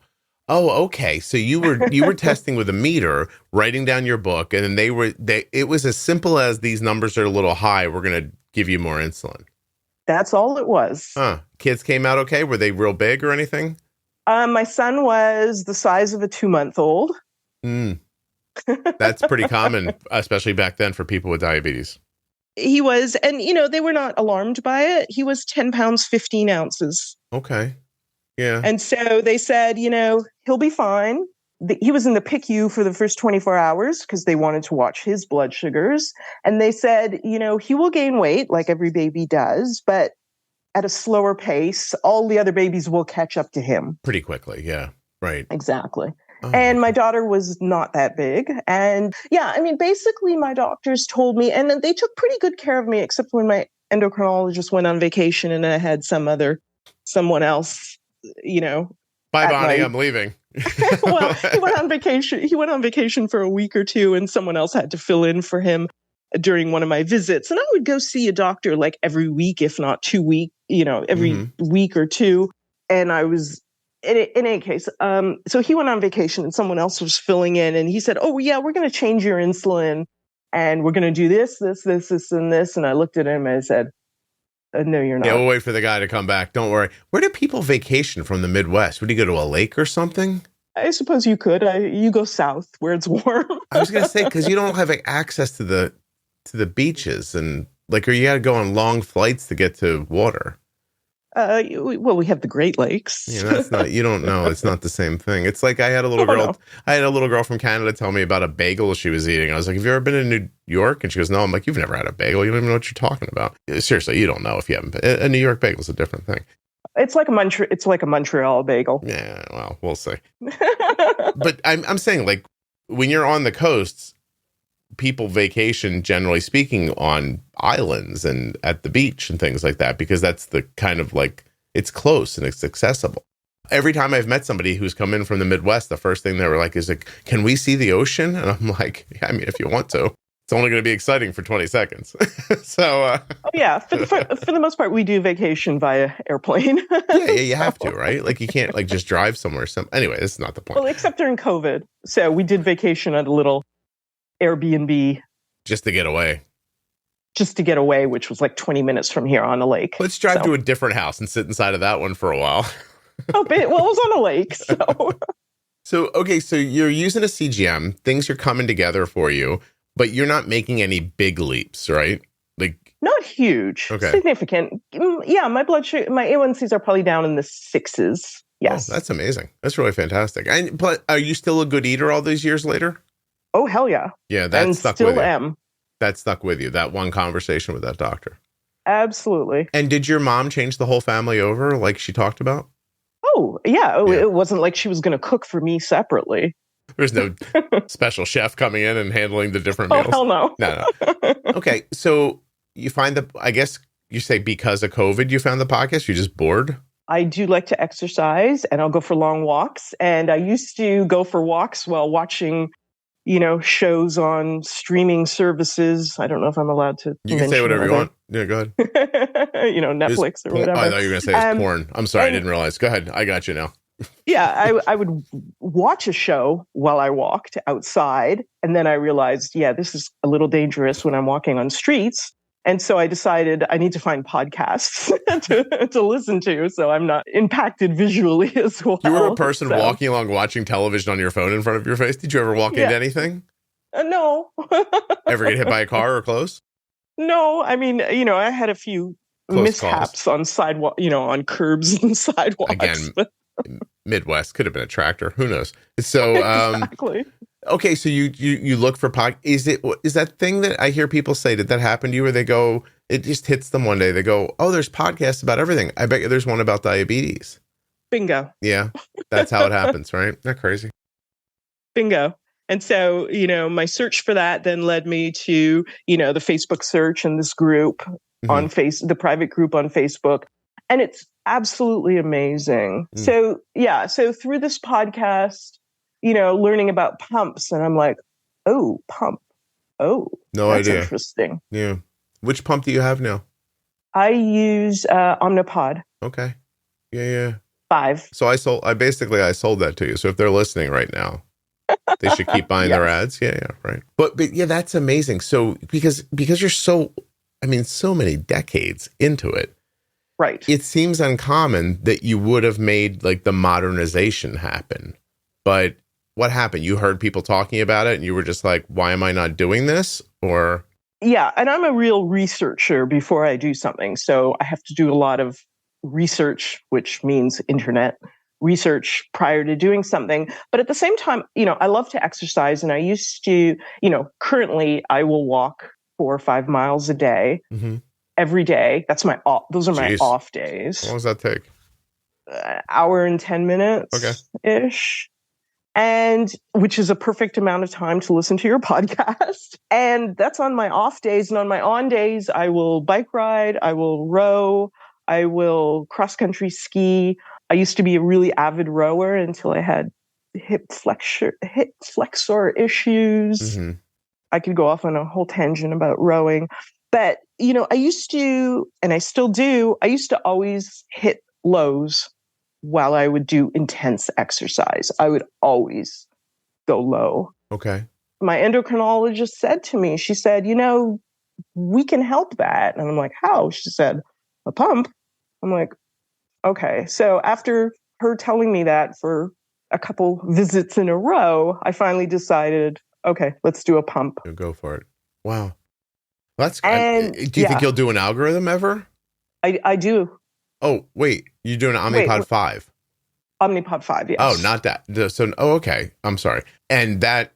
okay. So you were testing with a meter, writing down your book, and then it was as simple as these numbers are a little high. We're going to give you more insulin. That's
all it was.
Huh. Kids came out okay? Were they real big or anything?
My son was the size of a 2-month-old.
That's pretty common, especially back then for people with diabetes.
He was, and they were not alarmed by it. He was 10 pounds, 15 ounces.
Okay. Yeah.
And so they said, he'll be fine. He was in the PICU for the first 24 hours because they wanted to watch his blood sugars. And they said, he will gain weight like every baby does, but at a slower pace. All the other babies will catch up to him.
Pretty quickly. Yeah. Right.
Exactly.
Oh.
And my daughter was not that big. And basically my doctors told me, and they took pretty good care of me, except when my endocrinologist went on vacation and I had someone else,
Bye, Bonnie, I'm leaving.
Well, he went on vacation. He went on vacation for a week or two and someone else had to fill in for him during one of my visits. And I would go see a doctor like every week, if not 2 weeks, every week or two. And I was, in any case, so he went on vacation and someone else was filling in and he said, oh yeah, we're going to change your insulin and we're going to do this, and this. And I looked at him and I said, no, you're not.
Yeah, we'll wait for the guy to come back. Don't worry. Where do people vacation from the Midwest? Would you go to a lake or something?
I suppose you could. You go south where it's warm.
I was going to say, because you don't have access to the beaches and or you got to go on long flights to get to water.
We have the Great Lakes.
Yeah, that's not, you don't know. It's not the same thing. It's like I had a little girl. No. I had a little girl from Canada tell me about a bagel she was eating. I was like, have you ever been in New York? And she goes, no. I'm like, you've never had a bagel. You don't even know what you're talking about. Seriously, you don't know if you haven't been. A New York bagel is a different thing.
It's like a Montreal bagel.
Yeah, well, we'll see. But I'm saying, like, when you're on the coasts, people vacation, generally speaking, on islands and at the beach and things like that, because that's the kind of it's close and it's accessible. Every time I've met somebody who's come in from the Midwest, the first thing they were like is can we see the ocean? And I'm like, yeah, I mean, if you want to, it's only going to be exciting for 20 seconds. So,
oh yeah, for the most part, we do vacation via airplane.
Yeah, you have to, right? Like you can't just drive somewhere. Anyway, this is not the point.
Well, except during COVID. So we did vacation at a little Airbnb.
Just to get away.
Which was like 20 minutes from here on a lake.
Let's drive to a different house and sit inside of that one for a while.
Well, it was on a lake, so.
Okay, so you're using a CGM. Things are coming together for you, but you're not making any big leaps, right?
Not huge. Okay. Significant. Yeah, my blood sugar, my A1Cs are probably down in the 6s. Yes.
Oh, that's amazing. That's really fantastic. But are you still a good eater all these years later?
Oh, hell yeah.
Yeah, that stuck with you.
Still am.
That stuck with you, that one conversation with that doctor.
Absolutely.
And did your mom change the whole family over like she talked about?
Oh, yeah. It wasn't like she was going to cook for me separately.
There's no special chef coming in and handling the different meals.
Oh, hell no.
No. Okay, so you find I guess you say because of COVID you found the podcast? You're just bored?
I do like to exercise, and I'll go for long walks. And I used to go for walks while watching, shows on streaming services. I don't know if I'm allowed to.
You can say whatever you want. Yeah, go ahead.
Netflix or whatever.
Oh, I thought you were going to say it's porn. I'm sorry, I didn't realize. Go ahead. I got you now.
Yeah, I would watch a show while I walked outside. And then I realized, this is a little dangerous when I'm walking on streets. And so I decided I need to find podcasts to listen to, so I'm not impacted visually as well.
You were a person walking along watching television on your phone in front of your face? Did you ever walk into anything?
No.
Ever get hit by a car or close?
No. I mean, I had a few mishaps on sidewalk, on curbs and sidewalks.
Again, Midwest, could have been a tractor. Who knows? So,
exactly.
Okay, so you look for is that thing that I hear people say, did that happen to you where they go, it just hits them one day, they go, oh, there's podcasts about everything. I bet you there's one about diabetes.
Bingo.
Yeah, that's how it happens, right? Isn't that crazy?
Bingo. And so, my search for that then led me to, the Facebook search and this group on the private group on Facebook. And it's absolutely amazing. So through this podcast, learning about pumps, and I'm like, oh, pump. Oh,
no
that's
idea.
Interesting.
Yeah. Which pump do you have now?
I use Omnipod.
Okay. Yeah.
5.
So I sold that to you. So if they're listening right now, they should keep buying their ads. Yeah, right. But yeah, that's amazing. So because you're so many decades into it.
Right.
It seems uncommon that you would have made like the modernization happen. But what happened? You heard people talking about it and you were just like, why am I not doing this? Or
yeah, and I'm a real researcher before I do something. So I have to do a lot of research, which means internet research prior to doing something. But at the same time, I love to exercise, and I used to, currently I will walk 4 or 5 miles a day. Every day. That's those are my off days.
How long does that take?
An hour and 10 minutes ish. And which is a perfect amount of time to listen to your podcast. And that's on my off days. And on my on days, I will bike ride, I will row, I will cross country ski. I used to be a really avid rower until I had hip flexor issues. I could go off on a whole tangent about rowing. But, I used to, and I still do, I used to always hit lows while I would do intense exercise. I would always go low.
Okay.
My endocrinologist said to me, she said, we can help that. And I'm like, how? She said, a pump. I'm like, okay. So after her telling me that for a couple visits in a row, I finally decided, okay, let's do a pump.
Go for it. Wow. That's good. Do you think you'll do an algorithm ever?
I do.
Oh, wait. You're doing an Omnipod 5?
Omnipod 5, yes.
Oh, not that. So, okay. I'm sorry. And that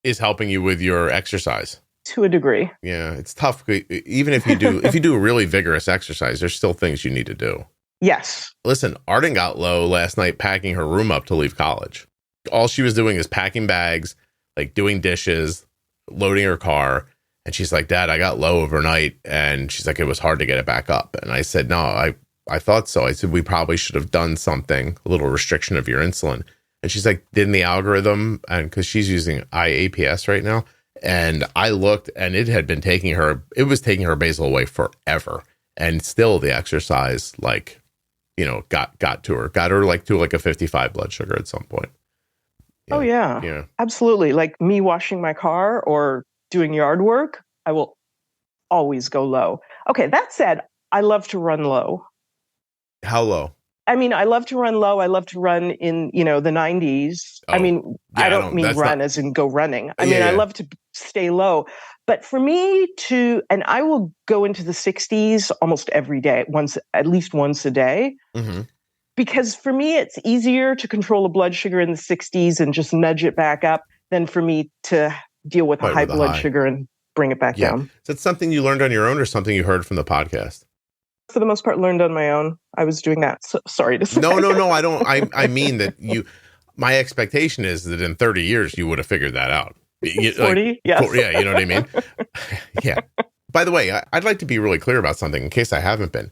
is helping you with your exercise?
To a degree.
Yeah, it's tough. Even if you do a really vigorous exercise, there's still things you need to do.
Yes.
Listen, Arden got low last night packing her room up to leave college. All she was doing is packing bags, like doing dishes, loading her car. And she's like, Dad, I got low overnight. And she's like, it was hard to get it back up. And I said, no, I thought so. I said, we probably should have done something, a little restriction of your insulin. And she's like, didn't the algorithm, and because she's using IAPS right now. And I looked, and it was taking her basal away forever. And still the exercise, got her like to like a 55 blood sugar at some point.
Yeah. Oh yeah. Absolutely. Like me washing my car or doing yard work, I will always go low. Okay, that said, I love to run low.
How low?
I mean, I love to run low. I love to run in, the 90s.
Oh,
I mean, yeah, I don't mean run as in go running. I love to stay low. But for me and I will go into the 60s almost every day, at least once a day. Mm-hmm. Because for me, it's easier to control a blood sugar in the 60s and just nudge it back up than for me to deal with a high blood sugar and bring it back down.
Is that something you learned on your own or something you heard from the podcast?
For the most part, learned on my own. I was doing that. So, sorry to say.
No. I don't. I mean that my expectation is that in 30 years, you would have figured that out.
40? Yes.
Yeah, you know what I mean? Yeah. By the way, I'd like to be really clear about something in case I haven't been.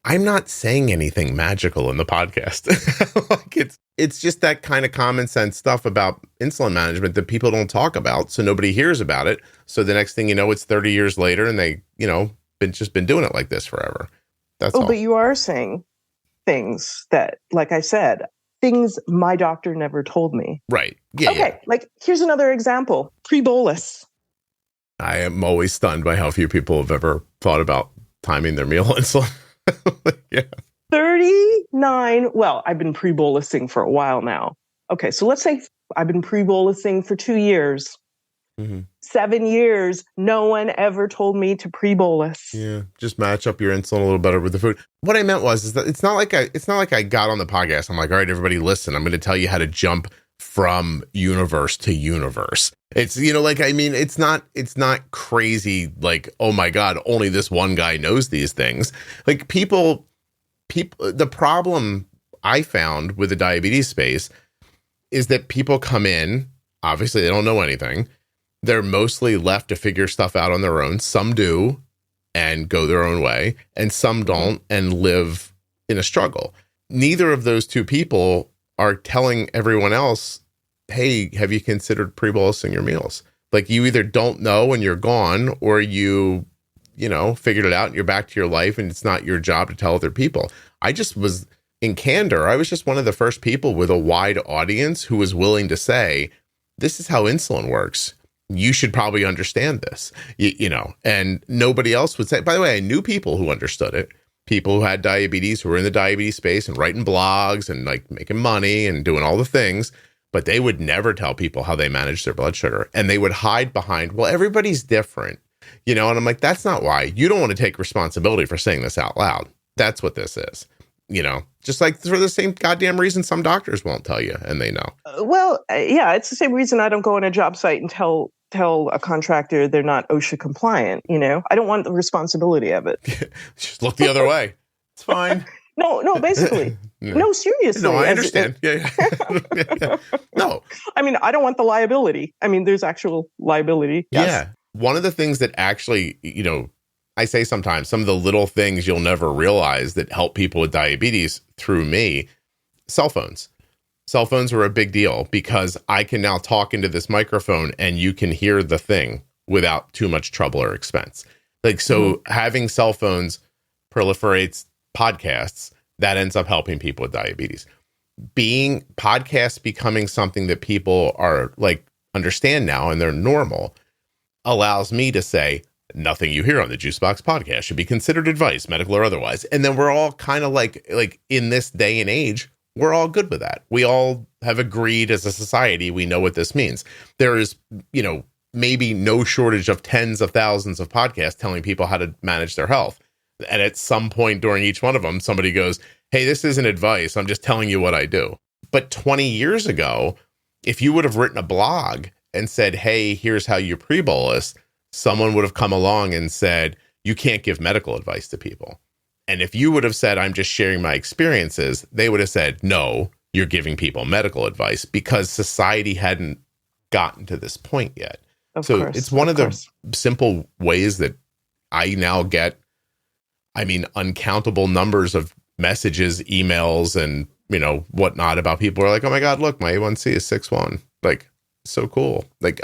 I'm not saying anything magical in the podcast. Like it's just that kind of common sense stuff about insulin management that people don't talk about. So nobody hears about it. So the next thing you know, it's 30 years later and they, been doing it like this forever. That's all.
But you are saying things that, like I said, things my doctor never told me.
Right. Yeah.
Okay.
Yeah.
Like here's another example. Pre-bolus.
I am always stunned by how few people have ever thought about timing their meal insulin. Yeah.
39. Well, I've been pre-bolusing for a while now. Okay. So let's say I've been pre-bolusing for 2 years. 7 years, no one ever told me to pre-bolus.
Yeah, just match up your insulin a little better with the food. What I meant is that it's not like I got on the podcast. I'm like, all right, everybody, listen. I'm going to tell you how to jump from universe to universe. It's it's not crazy. Like, oh my God, only this one guy knows these things. Like people. The problem I found with the diabetes space is that people come in. Obviously, they don't know anything. They're mostly left to figure stuff out on their own. Some do and go their own way, and some don't and live in a struggle. Neither of those two people are telling everyone else, hey, have you considered pre-bolusing your meals? Like you either don't know and you're gone, or you figured it out and you're back to your life and it's not your job to tell other people. I just was, in candor, I was just one of the first people with a wide audience who was willing to say, this is how insulin works. You should probably understand this, and nobody else would say. By the way, I knew people who understood it, people who had diabetes, who were in the diabetes space and writing blogs and like making money and doing all the things, but they would never tell people how they manage their blood sugar. And they would hide behind, well, everybody's different, and I'm like, that's not why. You don't want to take responsibility for saying this out loud. That's what this is, just like for the same goddamn reason some doctors won't tell you and they know.
Yeah, it's the same reason I don't go on a job site and tell a contractor they're not OSHA compliant. I don't want the responsibility of it.
Just look the other way. It's fine.
No, basically. No, seriously.
No, I understand. Yeah. No.
I mean, I don't want the liability. I mean, there's actual liability. Yes.
Yeah. One of the things that actually, I say sometimes, some of the little things you'll never realize that help people with diabetes through me, cell phones. Cell phones are a big deal because I can now talk into this microphone and you can hear the thing without too much trouble or expense. Like, so having cell phones proliferates podcasts, that ends up helping people with diabetes. Podcasts becoming something that people are like, understand now and they're normal, allows me to say, nothing you hear on the Juicebox podcast should be considered advice, medical or otherwise. And then we're all kind of like in this day and age, we're all good with that. We all have agreed as a society, we know what this means. There is, maybe no shortage of tens of thousands of podcasts telling people how to manage their health. And at some point during each one of them, somebody goes, hey, this isn't advice. I'm just telling you what I do. But 20 years ago, if you would have written a blog and said, hey, here's how you pre-bolus, someone would have come along and said, you can't give medical advice to people. And if you would have said, I'm just sharing my experiences, they would have said, no, you're giving people medical advice, because society hadn't gotten to this point yet. It's one of the simple ways that I now get, uncountable numbers of messages, emails, and, whatnot about people who are like, oh my God, look, my A1C is 6.1. Like, so cool. Like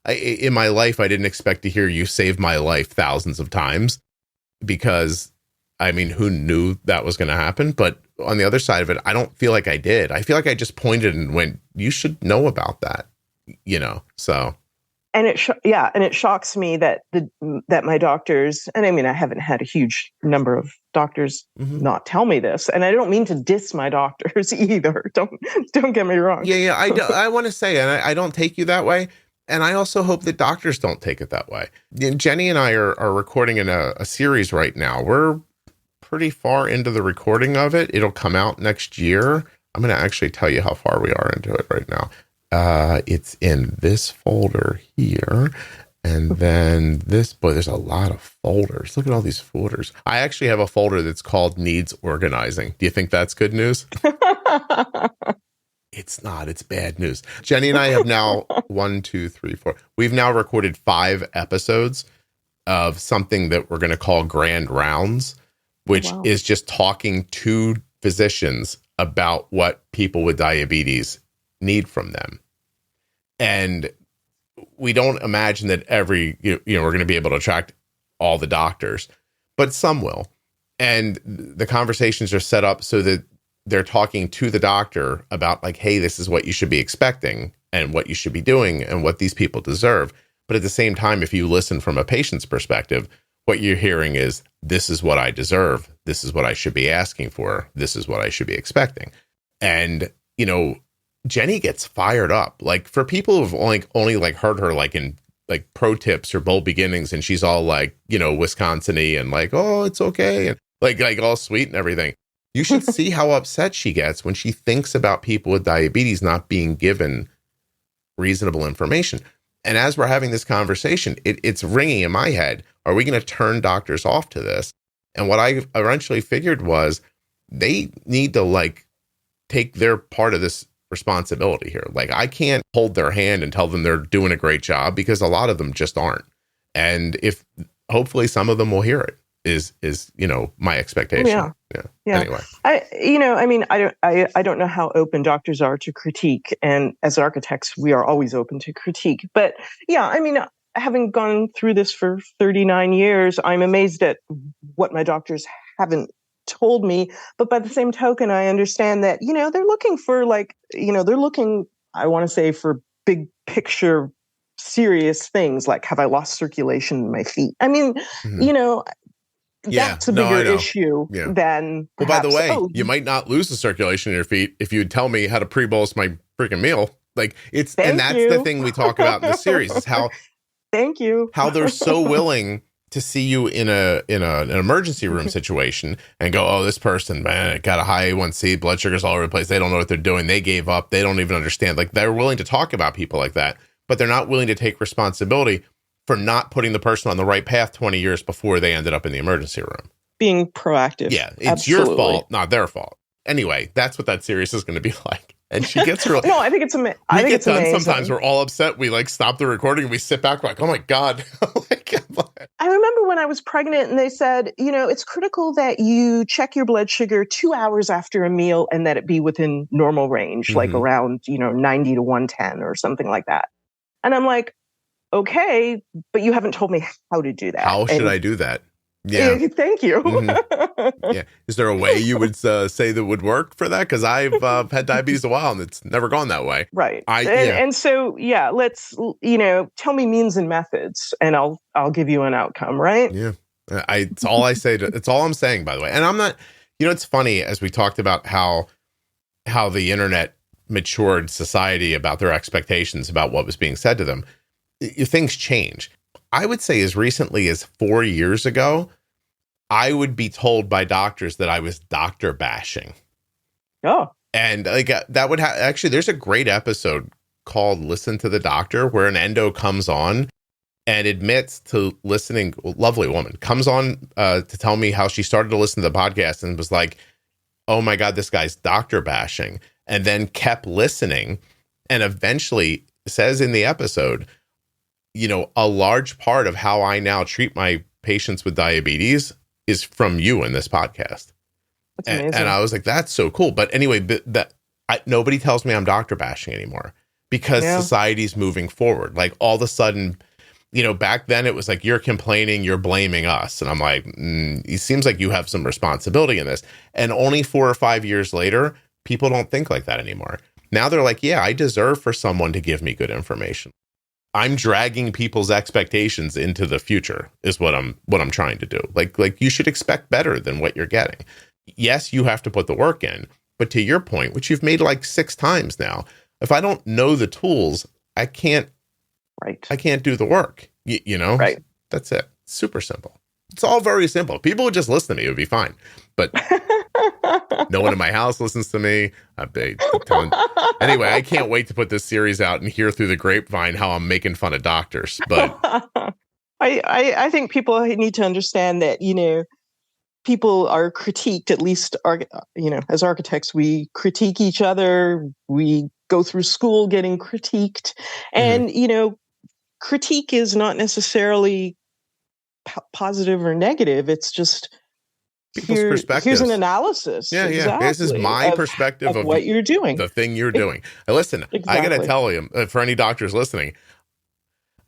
in my life, I didn't expect to hear you save my life thousands of times, because who knew that was going to happen? But on the other side of it, I don't feel like I did. I feel like I just pointed and went, you should know about that, so.
And it shocks me that that my doctors, and I haven't had a huge number of doctors not tell me this, and I don't mean to diss my doctors either. Don't get me wrong.
Yeah. I want to say, and I don't take you that way. And I also hope that doctors don't take it that way. Jenny and I are recording in a series right now. We're pretty far into the recording of it. It'll come out next year. I'm going to actually tell you how far we are into it right now. It's in this folder here. And then there's a lot of folders. Look at all these folders. I actually have a folder that's called Needs Organizing. Do you think that's good news? It's not. It's bad news. Jenny and I have now 1, 2, 3, 4. We've now recorded 5 episodes of something that we're going to call Grand Rounds, which
Wow.
is just talking to physicians about what people with diabetes need from them. And we don't imagine that we're going to be able to attract all the doctors, but some will. And the conversations are set up so that they're talking to the doctor about like, hey, this is what you should be expecting and what you should be doing and what these people deserve. But at the same time, if you listen from a patient's perspective, what you're hearing is, this is what I deserve. This is what I should be asking for. This is what I should be expecting. And, Jenny gets fired up. Like, for people who've only heard her like in like pro tips or bold beginnings, and she's all like, Wisconsin-y and like, oh, it's okay. And like all sweet and everything. You should see how upset she gets when she thinks about people with diabetes not being given reasonable information. And as we're having this conversation, it's ringing in my head. Are we going to turn doctors off to this? And what I eventually figured was they need to like take their part of this responsibility here. Like, I can't hold their hand and tell them they're doing a great job, because a lot of them just aren't. And if hopefully some of them will hear it is my expectation.
Yeah.
Anyway,
I don't know how open doctors are to critique, and as architects, we are always open to critique. But yeah, having gone through this for 39 years, I'm amazed at what my doctors haven't told me. But by the same token, I understand that, they're looking for I want to say, for big picture, serious things like, have I lost circulation in my feet? That's a bigger issue than perhaps,
by the way, you might not lose the circulation in your feet if you would tell me how to pre-bolus my freaking meal. Like, that's the thing we talk about in the series, is how
thank you,
how they're so willing to see you in an emergency room situation and go, oh, this person, man, it got a high A1C, blood sugars all over the place. They don't know what they're doing. They gave up. They don't even understand. Like, they're willing to talk about people like that, but they're not willing to take responsibility for not putting the person on the right path 20 years before they ended up in the emergency room.
Being proactive.
Yeah, it's your fault, not their fault. Anyway, that's what that series is going to be like. And she gets her.
No, I think it's amazing.
Sometimes we're all upset. We like stop the recording and we sit back, we're like, oh my God.
I remember when I was pregnant and they said, it's critical that you check your blood sugar 2 hours after a meal and that it be within normal range, like around, 90 to 110 or something like that. And I'm like, okay, but you haven't told me how to do that.
How should I do that? Yeah.
Thank you.
Yeah. Is there a way you would say that would work for that? Because I've had diabetes a while and it's never gone that way.
Right. And so, let's, tell me means and methods and I'll give you an outcome. Right.
Yeah. It's all I say. It's all I'm saying, by the way. And I'm not, it's funny, as we talked about how the internet matured society about their expectations about what was being said to them. Things change. I would say as recently as 4 years ago, I would be told by doctors that I was doctor bashing.
Oh.
And like that would actually, there's a great episode called Listen to the Doctor where an endo comes on and admits to listening. Lovely woman comes on to tell me how she started to listen to the podcast and was like, oh my God, this guy's doctor bashing, and then kept listening and eventually says in the episode, a large part of how I now treat my patients with diabetes is from you in this podcast.
That's amazing.
And I was like, that's so cool. But anyway, nobody tells me I'm doctor bashing anymore because society's moving forward. Like, all of a sudden, back then it was like, you're complaining, you're blaming us. And I'm like, it seems like you have some responsibility in this. And only 4 or 5 years later, people don't think like that anymore. Now they're like, yeah, I deserve for someone to give me good information. I'm dragging people's expectations into the future is what I'm trying to do. Like you should expect better than what you're getting. Yes, you have to put the work in, but to your point, which you've made like 6 times now, if I don't know the tools, I can't do the work, Right. That's it. Super simple. It's all very simple. People would just listen to me. It would be fine. But no one in my house listens to me. Anyway, I can't wait to put this series out and hear through the grapevine how I'm making fun of doctors. But
I think people need to understand that, people are critiqued, at least, as architects, we critique each other. We go through school getting critiqued. And, critique is not necessarily positive or negative. It's just
people's perspectives.
Here's an analysis.
Yeah,
exactly,
this is my perspective of
what you're doing.
the thing you're doing. Now, listen, I got to tell you, for any doctors listening,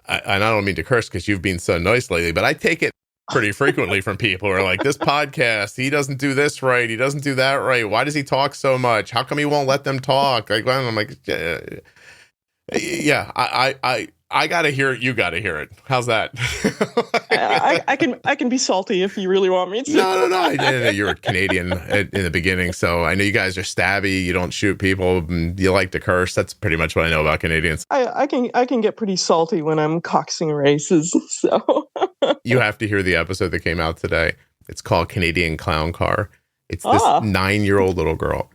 and I don't mean to curse because you've been so nice lately, but I take it pretty frequently from people who are like, this podcast, he doesn't do this right. He doesn't do that right. Why does he talk so much? How come he won't let them talk? Like, I'm like, yeah, I got to hear it. You got to hear it. How's that?
I can be salty if you really want me to.
No. I know you're a Canadian in the beginning, so I know you guys are stabby. You don't shoot people. And you like to curse. That's pretty much what I know about Canadians.
I can get pretty salty when I'm coxing races. So
you have to hear the episode that came out today. It's called Canadian Clown Car. It's this 9-year-old little girl.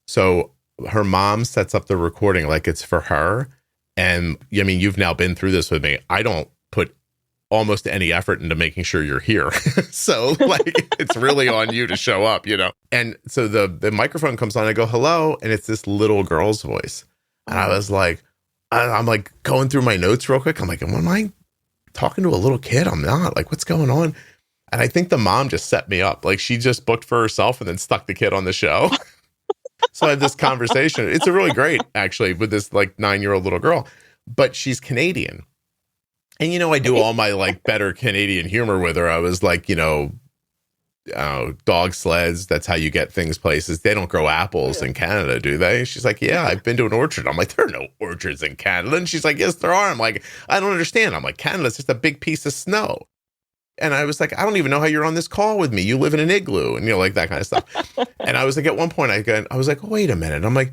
So her mom sets up the recording like it's for her. And I mean, you've now been through this with me. I don't put almost any effort into making sure you're here. So like, it's really on you to show up, you know? And so the microphone comes on, I go, hello. And it's this little girl's voice. And I was like, I'm like going through my notes real quick. I'm like, am I talking to a little kid? I'm not. Like, what's going on? And I think the mom just set me up. Like, she just booked for herself and then stuck the kid on the show. So I have this conversation. It's a really great, actually, with this like 9-year-old little girl, but she's Canadian. And, you know, I do all my like better Canadian humor with her. I was like, you know, dog sleds. That's how you get things places. They don't grow apples in Canada, do they? She's like, yeah, I've been to an orchard. I'm like, there are no orchards in Canada. And she's like, yes, there are. I'm like, I don't understand. I'm like, Canada's just a big piece of snow. And I was like, I don't even know how you're on this call with me. You live in an igloo and, you know, like that kind of stuff. And I was like, at one point I was like, wait a minute. I'm like,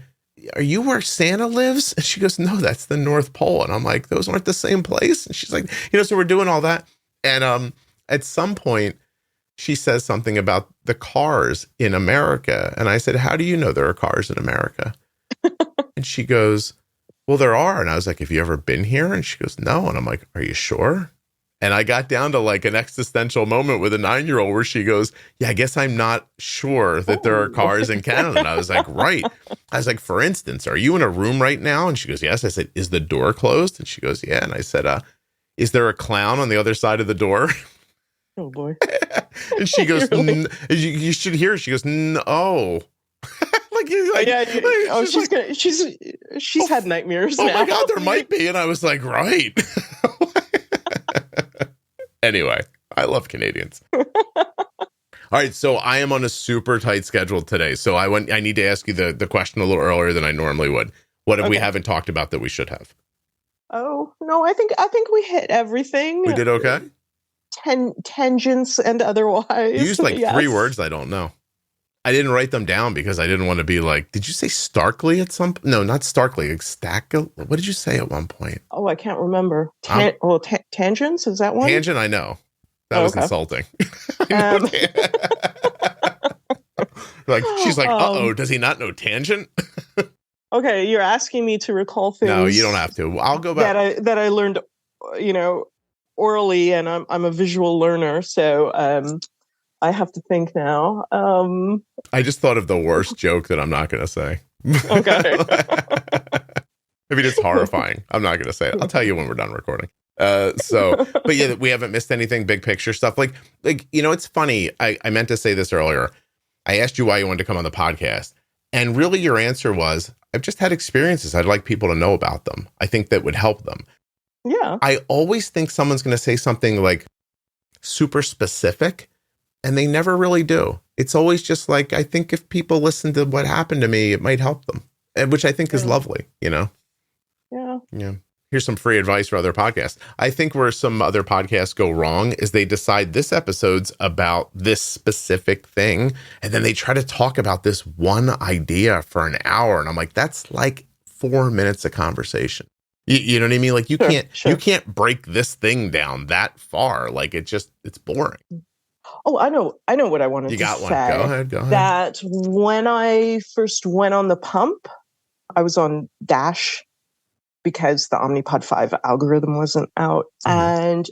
are you where Santa lives? And she goes, no, that's the North Pole. And I'm like, those aren't the same place. And she's like, you know, so we're doing all that. And at some point she says something about the cars in America. And I said, how do you know there are cars in America? And she goes, well, there are. And I was like, have you ever been here? And she goes, no. And I'm like, are you sure? And I got down to like an existential moment with a 9-year-old where she goes, yeah, I guess I'm not sure that there are cars in Canada. And I was like, right. I was like, for instance, are you in a room right now? And she goes, yes. I said, is the door closed? And she goes, yeah. And I said, is there a clown on the other side of the door?
Oh boy.
And she goes, really? You should hear it. She goes, no.
She's had nightmares now.
Oh my God, there might be. And I was like, right. Anyway, I love Canadians. All right, so I am on a super tight schedule today. So I need to ask you the question a little earlier than I normally would. What have we haven't talked about that we should have?
Oh, no, I think we hit everything.
We did okay?
Tangents and otherwise.
You used like 3 words I don't know. I didn't write them down because I didn't want to be like, did you say starkly at some? No, not starkly. Like stack. What did you say at one point?
Oh, I can't remember. Tangents? Is that one?
Tangent, I know. That was insulting. Like, she's like, uh-oh, does he not know tangent?
Okay, you're asking me to recall things.
No, you don't have to. I'll go back.
That I learned, you know, orally, and I'm a visual learner, so I have to think now.
I just thought of the worst joke that I'm not going to say.
Okay.
I mean, it's horrifying. I'm not going to say it. I'll tell you when we're done recording. But yeah, we haven't missed anything, big picture stuff. Like, you know, it's funny. I meant to say this earlier. I asked you why you wanted to come on the podcast. And really your answer was, I've just had experiences. I'd like people to know about them. I think that would help them.
Yeah.
I always think someone's going to say something like super specific, and they never really do. It's always just like, I think if people listen to what happened to me, it might help them, which I think is lovely, you know?
Yeah.
Yeah. Here's some free advice for other podcasts. I think where some other podcasts go wrong is they decide this episode's about this specific thing, and then they try to talk about this one idea for an hour. And I'm like, that's like 4 minutes of conversation. You know what I mean? Like you can't break this thing down that far. Like it's boring.
Oh, I know what I wanted to say.
You got one. Go ahead.
That when I first went on the pump, I was on Dash because the Omnipod 5 algorithm wasn't out. Mm-hmm. And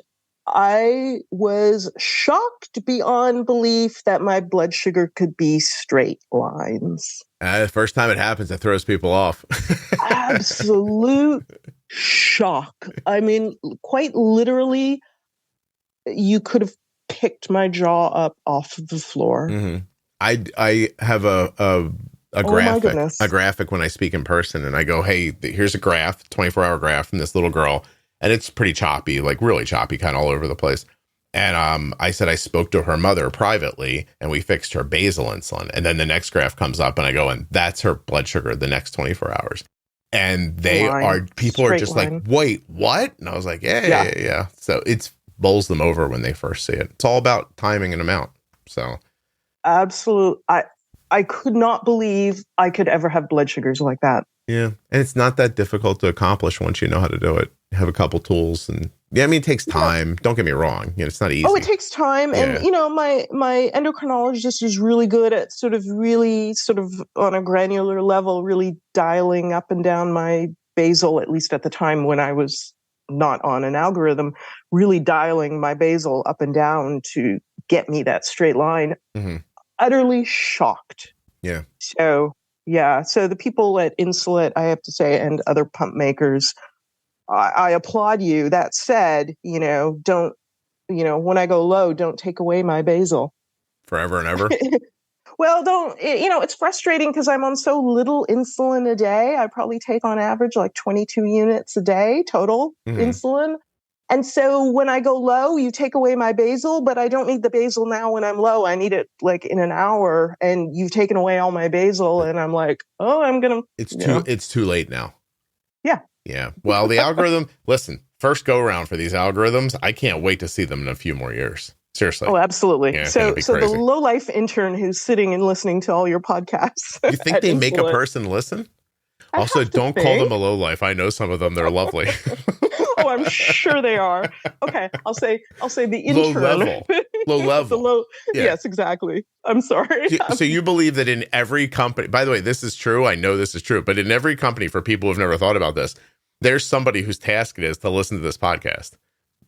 I was shocked beyond belief that my blood sugar could be straight lines.
The first time it happens, it throws people off.
Absolute shock. I mean, quite literally, you could have picked my jaw up off of the floor.
Mm-hmm. I have a graphic when I speak in person, and I go, hey, here's a graph, 24-hour graph from this little girl, and it's pretty choppy, like really choppy, kind of all over the place. And I said I spoke to her mother privately, and we fixed her basal insulin. And then the next graph comes up, and I go, and that's her blood sugar the next 24 hours. And people are just like, wait, what? And I was like, yeah. So it's bowls them over when they first see it. It's all about timing and amount. So
absolutely. I could not believe I could ever have blood sugars like that.
Yeah. And it's not that difficult to accomplish once you know how to do it. You have a couple tools, and it takes time. Don't get me wrong. It's not easy.
Oh, it takes time. Yeah. And, my endocrinologist is really good at sort of on a granular level, really dialing up and down my basal, at least at the time when I was not on an algorithm, really dialing my basal up and down to get me that straight line. Mm-hmm. Utterly shocked.
Yeah.
So the people at Insulet, I have to say, and other pump makers, I applaud you. That said, don't, when I go low, don't take away my basal.
Forever and ever?
Well, don't, it's frustrating because I'm on so little insulin a day. I probably take on average like 22 units a day total insulin. And so when I go low, you take away my basal, but I don't need the basal now when I'm low. I need it like in an hour, and you've taken away all my basal, and I'm like, oh, I'm going to.
It's too late now.
Yeah.
Yeah. Well, the algorithm, listen, first go around for these algorithms. I can't wait to see them in a few more years. Seriously.
Oh, absolutely.
Yeah,
so the low-life intern who's sitting and listening to all your podcasts.
You think they make a person listen? Also, don't call them a low life. I know some of them. They're lovely.
Oh, I'm sure they are. Okay, I'll say the intern.
Low level.
Yes, exactly. I'm sorry.
So you believe that in every company, by the way, this is true. I know this is true, but in every company, for people who've never thought about this, there's somebody whose task it is to listen to this podcast.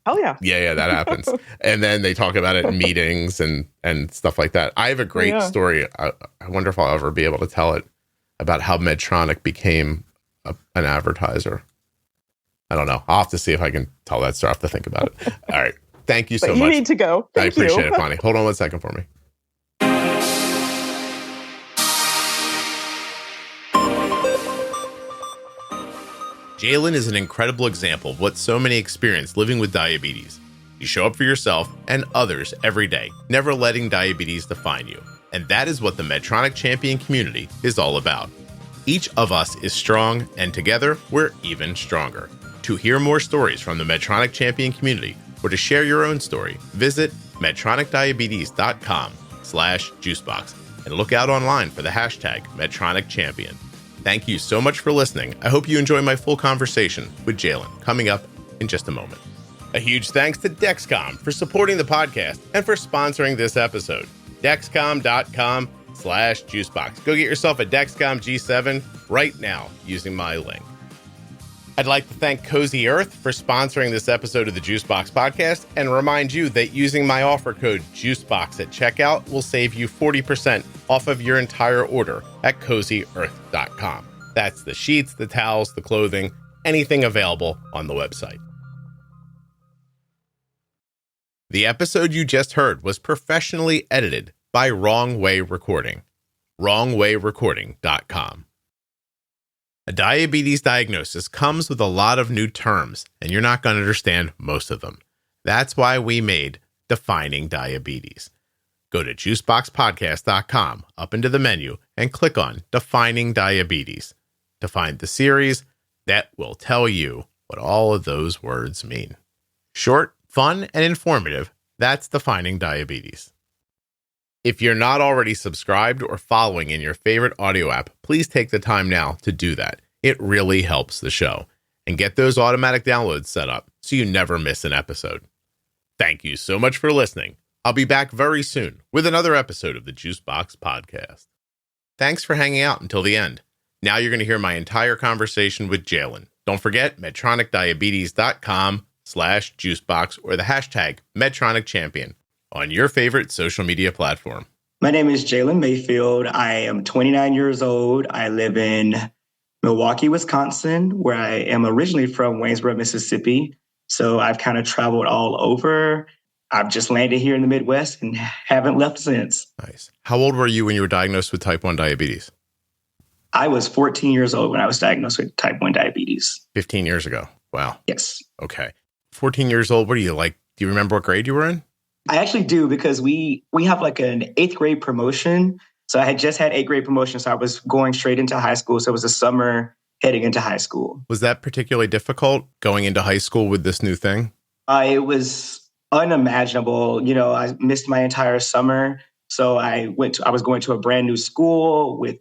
Oh, yeah.
Yeah, that happens. And then they talk about it in meetings and stuff like that. I have a great story. I wonder if I'll ever be able to tell it, about how Medtronic became an advertiser. I don't know. I'll have to see if I can tell that story. I have to think about it. All right. Thank you so much.
You need to go.
I appreciate it, Bonnie. Hold on 1 second for me. Jalen is an incredible example of what so many experience living with diabetes. You show up for yourself and others every day, never letting diabetes define you. And that is what the Medtronic Champion community is all about. Each of us is strong, and together, we're even stronger. To hear more stories from the Medtronic Champion community, or to share your own story, visit medtronicdiabetes.com/juicebox and look out online for the hashtag Medtronic Champion. Thank you so much for listening. I hope you enjoy my full conversation with Jalen coming up in just a moment. A huge thanks to Dexcom for supporting the podcast and for sponsoring this episode. Dexcom.com/juicebox. Go get yourself a Dexcom G7 right now using my link. I'd like to thank Cozy Earth for sponsoring this episode of the Juicebox Podcast and remind you that using my offer code JUICEBOX at checkout will save you 40% off of your entire order at CozyEarth.com. That's the sheets, the towels, the clothing, anything available on the website. The episode you just heard was professionally edited by Wrong Way Recording. WrongWayRecording.com. A diabetes diagnosis comes with a lot of new terms, and you're not going to understand most of them. That's why we made Defining Diabetes. Go to juiceboxpodcast.com, up into the menu, and click on Defining Diabetes to find the series that will tell you what all of those words mean. Short, fun, and informative, that's Defining Diabetes. If you're not already subscribed or following in your favorite audio app, please take the time now to do that. It really helps the show. And get those automatic downloads set up so you never miss an episode. Thank you so much for listening. I'll be back very soon with another episode of the Juicebox Podcast. Thanks for hanging out until the end. Now you're going to hear my entire conversation with Jalen. Don't forget medtronicdiabetes.com/juicebox or the hashtag Medtronic Champion on your favorite social media platform.
My name is Jalen Mayfield. I am 29 years old. I live in Milwaukee, Wisconsin, where I am originally from Waynesboro, Mississippi. So I've kind of traveled all over. I've just landed here in the Midwest and haven't left since.
Nice. How old were you when you were diagnosed with type 1 diabetes?
I was 14 years old when I was diagnosed with type 1 diabetes.
15 years ago. Wow.
Yes.
Okay. 14 years old. What are you like? Do you remember what grade you were in?
I actually do, because we have like an 8th grade promotion. So I had just had 8th grade promotion. So I was going straight into high school. So it was a summer heading into high school.
Was that particularly difficult going into high school with this new thing?
It was unimaginable. I missed my entire summer. So I was going to a brand new school with,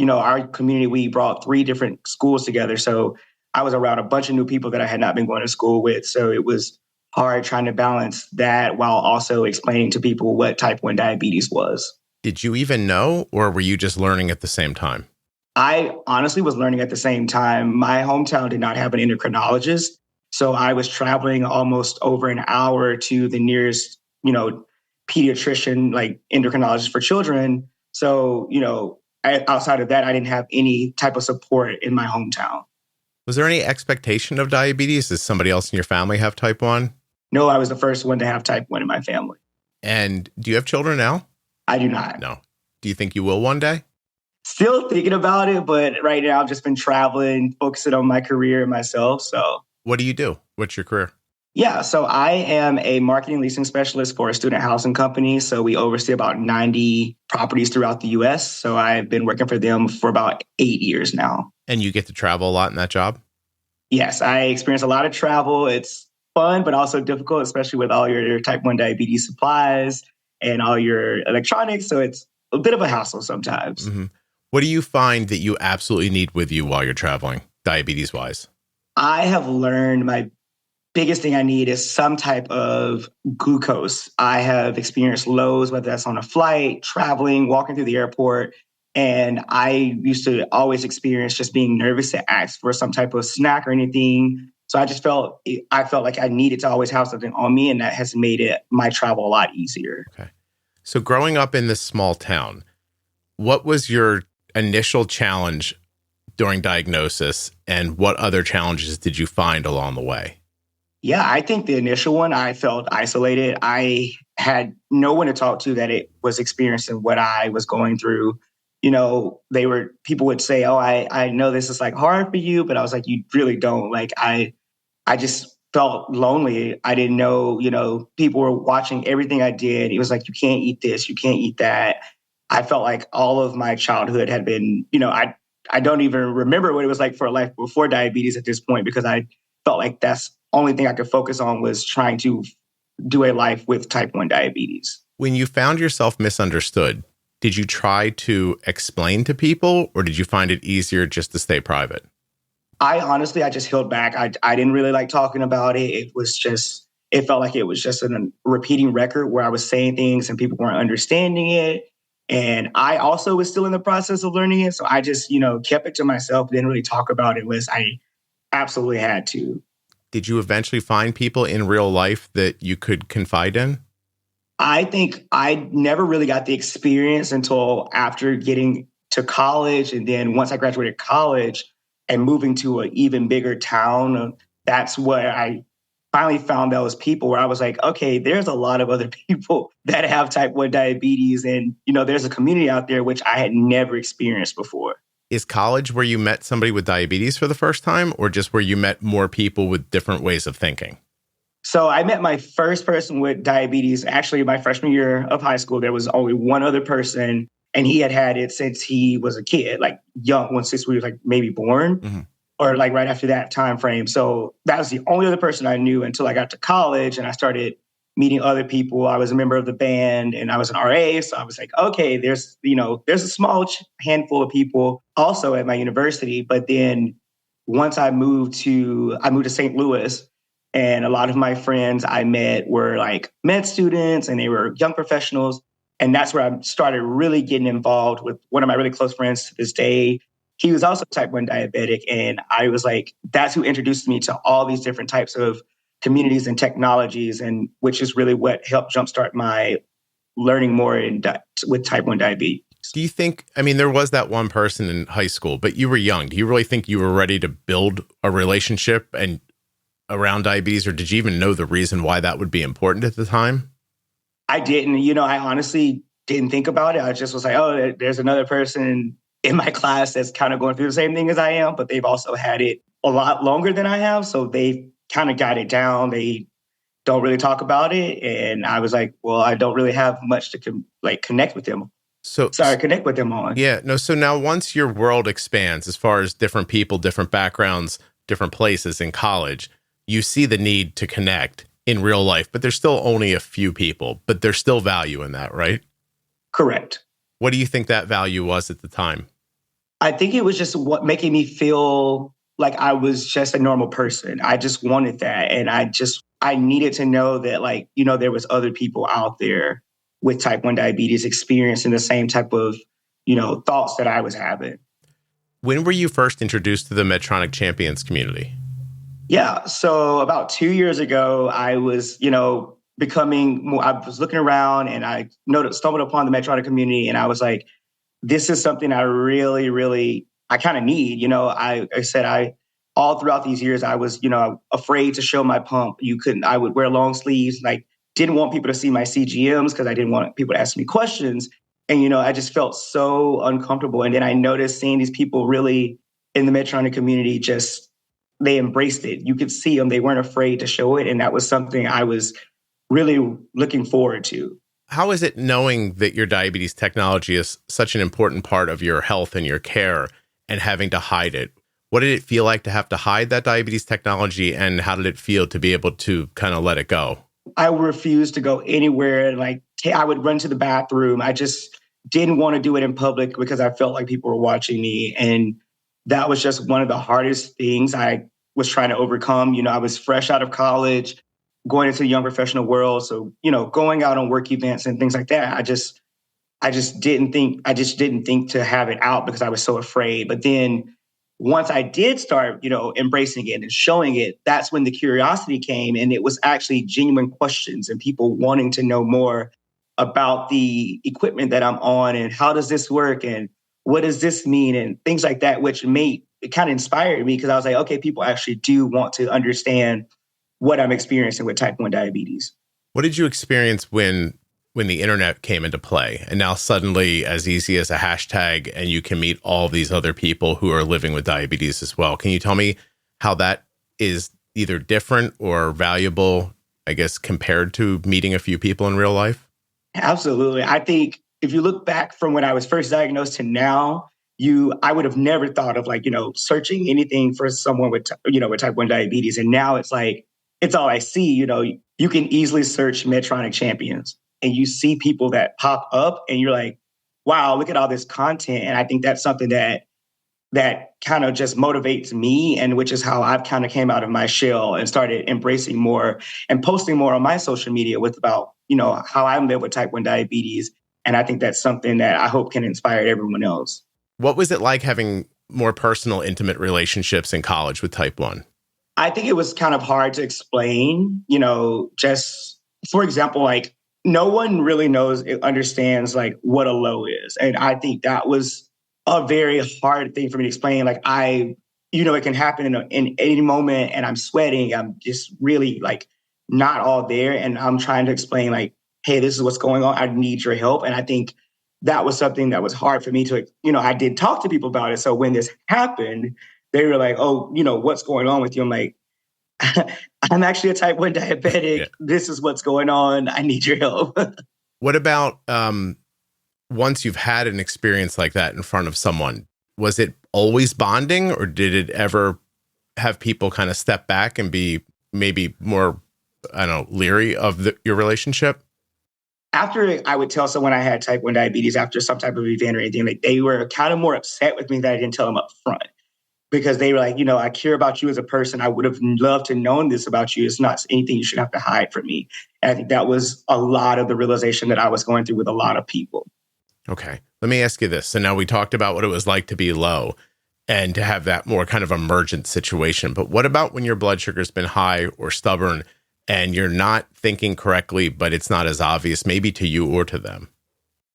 our community. We brought 3 different schools together. So I was around a bunch of new people that I had not been going to school with. So it was hard trying to balance that while also explaining to people what type 1 diabetes was.
Did you even know, or were you just learning at the same time?
I honestly was learning at the same time. My hometown did not have an endocrinologist. So I was traveling almost over an hour to the nearest, pediatrician, like endocrinologist for children. So, outside of that, I didn't have any type of support in my hometown.
Was there any expectation of diabetes? Does somebody else in your family have type 1?
No, I was the first one to have type 1 in my family.
And do you have children now?
I do not.
No. Do you think you will one day?
Still thinking about it, but right now I've just been traveling, focusing on my career and myself. So
what do you do? What's your career?
Yeah, so I am a marketing leasing specialist for a student housing company. So we oversee about 90 properties throughout the US. So I've been working for them for about 8 years now.
And you get to travel a lot in that job?
Yes, I experience a lot of travel. It's fun, but also difficult, especially with all your type 1 diabetes supplies and all your electronics. So it's a bit of a hassle sometimes.
Mm-hmm. What do you find that you absolutely need with you while you're traveling, diabetes-wise?
I have learned my biggest thing I need is some type of glucose. I have experienced lows, whether that's on a flight, traveling, walking through the airport. And I used to always experience just being nervous to ask for some type of snack or anything. So I felt like I needed to always have something on me, and that has made my travel a lot easier.
Okay. So growing up in this small town, what was your initial challenge during diagnosis, and what other challenges did you find along the way?
Yeah, I think the initial one, I felt isolated. I had no one to talk to that it was experiencing what I was going through. People would say, oh, I know this is like hard for you, but I was like, you really don't. Like, I just felt lonely. I didn't know, people were watching everything I did. It was like, you can't eat this, you can't eat that. I felt like all of my childhood had been, I don't even remember what it was like for a life before diabetes at this point, because I felt like that's the only thing I could focus on was trying to do a life with type 1 diabetes.
When you found yourself misunderstood, did you try to explain to people, or did you find it easier just to stay private?
I just held back. I didn't really like talking about it. It felt like it was just a repeating record where I was saying things and people weren't understanding it. And I also was still in the process of learning it. So I just, kept it to myself, didn't really talk about it unless I absolutely had to.
Did you eventually find people in real life that you could confide in?
I think I never really got the experience until after getting to college. And then once I graduated college and moving to an even bigger town, that's where I finally found those people where I was like, okay, there's a lot of other people that have type 1 diabetes. And, there's a community out there which I had never experienced before.
Is college where you met somebody with diabetes for the first time, or just where you met more people with different ways of thinking?
So I met my first person with diabetes, actually my freshman year of high school. There was only one other person, and he had it since he was a kid, like young, since we were like maybe born. Mm-hmm. Or like right after that time frame. So that was the only other person I knew until I got to college and I started meeting other people. I was a member of the band and I was an RA. So I was like, okay, there's a small handful of people also at my university. But then once I moved to St. Louis, and a lot of my friends I met were like med students and they were young professionals. And that's where I started really getting involved with one of my really close friends to this day. He was also type 1 diabetic. And I was like, that's who introduced me to all these different types of communities and technologies, and which is really what helped jumpstart my learning more with type 1 diabetes.
Do you think, there was that one person in high school, but you were young. Do you really think you were ready to build a relationship and around diabetes, or did you even know the reason why that would be important at the time?
I didn't, I honestly didn't think about it. I just was like, oh, there's another person in my class that's kind of going through the same thing as I am, but they've also had it a lot longer than I have. So they kind of got it down. They don't really talk about it. And I was like, well, I don't really have much to connect with them. Connect with them on.
Yeah, no. So now once your world expands as far as different people, different backgrounds, different places in college, you see the need to connect in real life, but there's still only a few people, but there's still value in that, right?
Correct.
What do you think that value was at the time?
I think it was just making me feel like I was just a normal person. I just wanted that. And I needed to know that there was other people out there with type 1 diabetes experiencing the same type of, thoughts that I was having.
When were you first introduced to the Medtronic Champions community?
Yeah. So about 2 years ago, I was, becoming more, I was looking around and I stumbled upon the Medtronic community and I was like, this is something I really, really, I kind of need. I said, all throughout these years, I was, afraid to show my pump. I would wear long sleeves, didn't want people to see my CGMs because I didn't want people to ask me questions. And, I just felt so uncomfortable. And then I noticed seeing these people really in the Medtronic community, they embraced it. You could see them. They weren't afraid to show it. And that was something I was really looking forward to.
How is it knowing that your diabetes technology is such an important part of your health and your care and having to hide it? What did it feel like to have to hide that diabetes technology? And how did it feel to be able to kind of let it go?
I refused to go anywhere. I would run to the bathroom. I just didn't want to do it in public because I felt like people were watching me. And that was just one of the hardest things I was trying to overcome. I was fresh out of college, going into the young professional world. So, going out on work events and things like that, I just didn't think to have it out because I was so afraid. But then once I did start, embracing it and showing it, that's when the curiosity came. And it was actually genuine questions and people wanting to know more about the equipment that I'm on and how does this work and what does this mean and things like that, which it kind of inspired me because I was like, okay, people actually do want to understand what I'm experiencing with type 1 diabetes.
What did you experience when the internet came into play and now suddenly as easy as a hashtag and you can meet all these other people who are living with diabetes as well? Can you tell me how that is either different or valuable, I guess, compared to meeting a few people in real life?
Absolutely. I think if you look back from when I was first diagnosed to now, I would have never thought of searching anything for someone with type 1 diabetes. And now it's it's all I see. You can easily search Medtronic Champions and you see people that pop up and you're like, wow, look at all this content. And I think that's something that kind of just motivates me, and which is how I've kind of came out of my shell and started embracing more and posting more on my social media about how I live with type 1 diabetes. And I think that's something that I hope can inspire everyone else.
What was it like having more personal, intimate relationships in college with type 1?
I think it was kind of hard to explain, just for example, no one really understands what a low is. And I think that was a very hard thing for me to explain. It can happen in any moment and I'm sweating. I'm just really not all there. And I'm trying to explain hey, this is what's going on. I need your help. And I think that was something that was hard for me to, I did talk to people about it. So when this happened, they were like, oh, what's going on with you? I'm like, I'm actually a type 1 diabetic. Yeah. This is what's going on. I need your help.
What about once you've had an experience like that in front of someone, was it always bonding or did it ever have people kind of step back and be maybe more, leery of your relationship?
After I would tell someone I had type 1 diabetes after some type of event or anything, they were kind of more upset with me that I didn't tell them up front. Because they were like, I care about you as a person. I would have loved to know this about you. It's not anything you should have to hide from me. And I think that was a lot of the realization that I was going through with a lot of people.
Okay. Let me ask you this. So now we talked about what it was like to be low and to have that more kind of emergent situation. But what about when your blood sugar's been high or stubborn and you're not thinking correctly, but it's not as obvious, maybe to you or to them?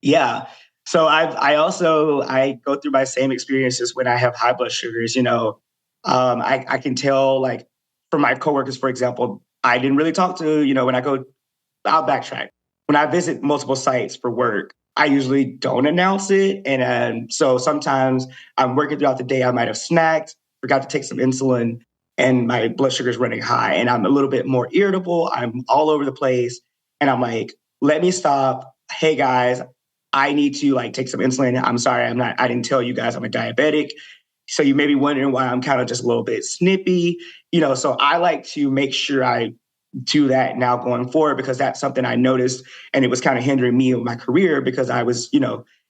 Yeah. So I go through my same experiences when I have high blood sugars. I can tell from my coworkers, for example, I didn't really talk to, I'll backtrack. when I visit multiple sites for work, I usually don't announce it. And so sometimes I'm working throughout the day. I might have snacked, forgot to take some insulin, and my blood sugar is running high. And I'm a little bit more irritable. I'm all over the place. And I'm like, let me stop. Hey, guys, I need to like take some insulin. I'm sorry, I didn't tell you guys I'm a diabetic. So you may be wondering why I'm kind of just a little bit snippy, so I like to make sure I do that now going forward, because that's something I noticed, and it was kind of hindering me in my career because I was,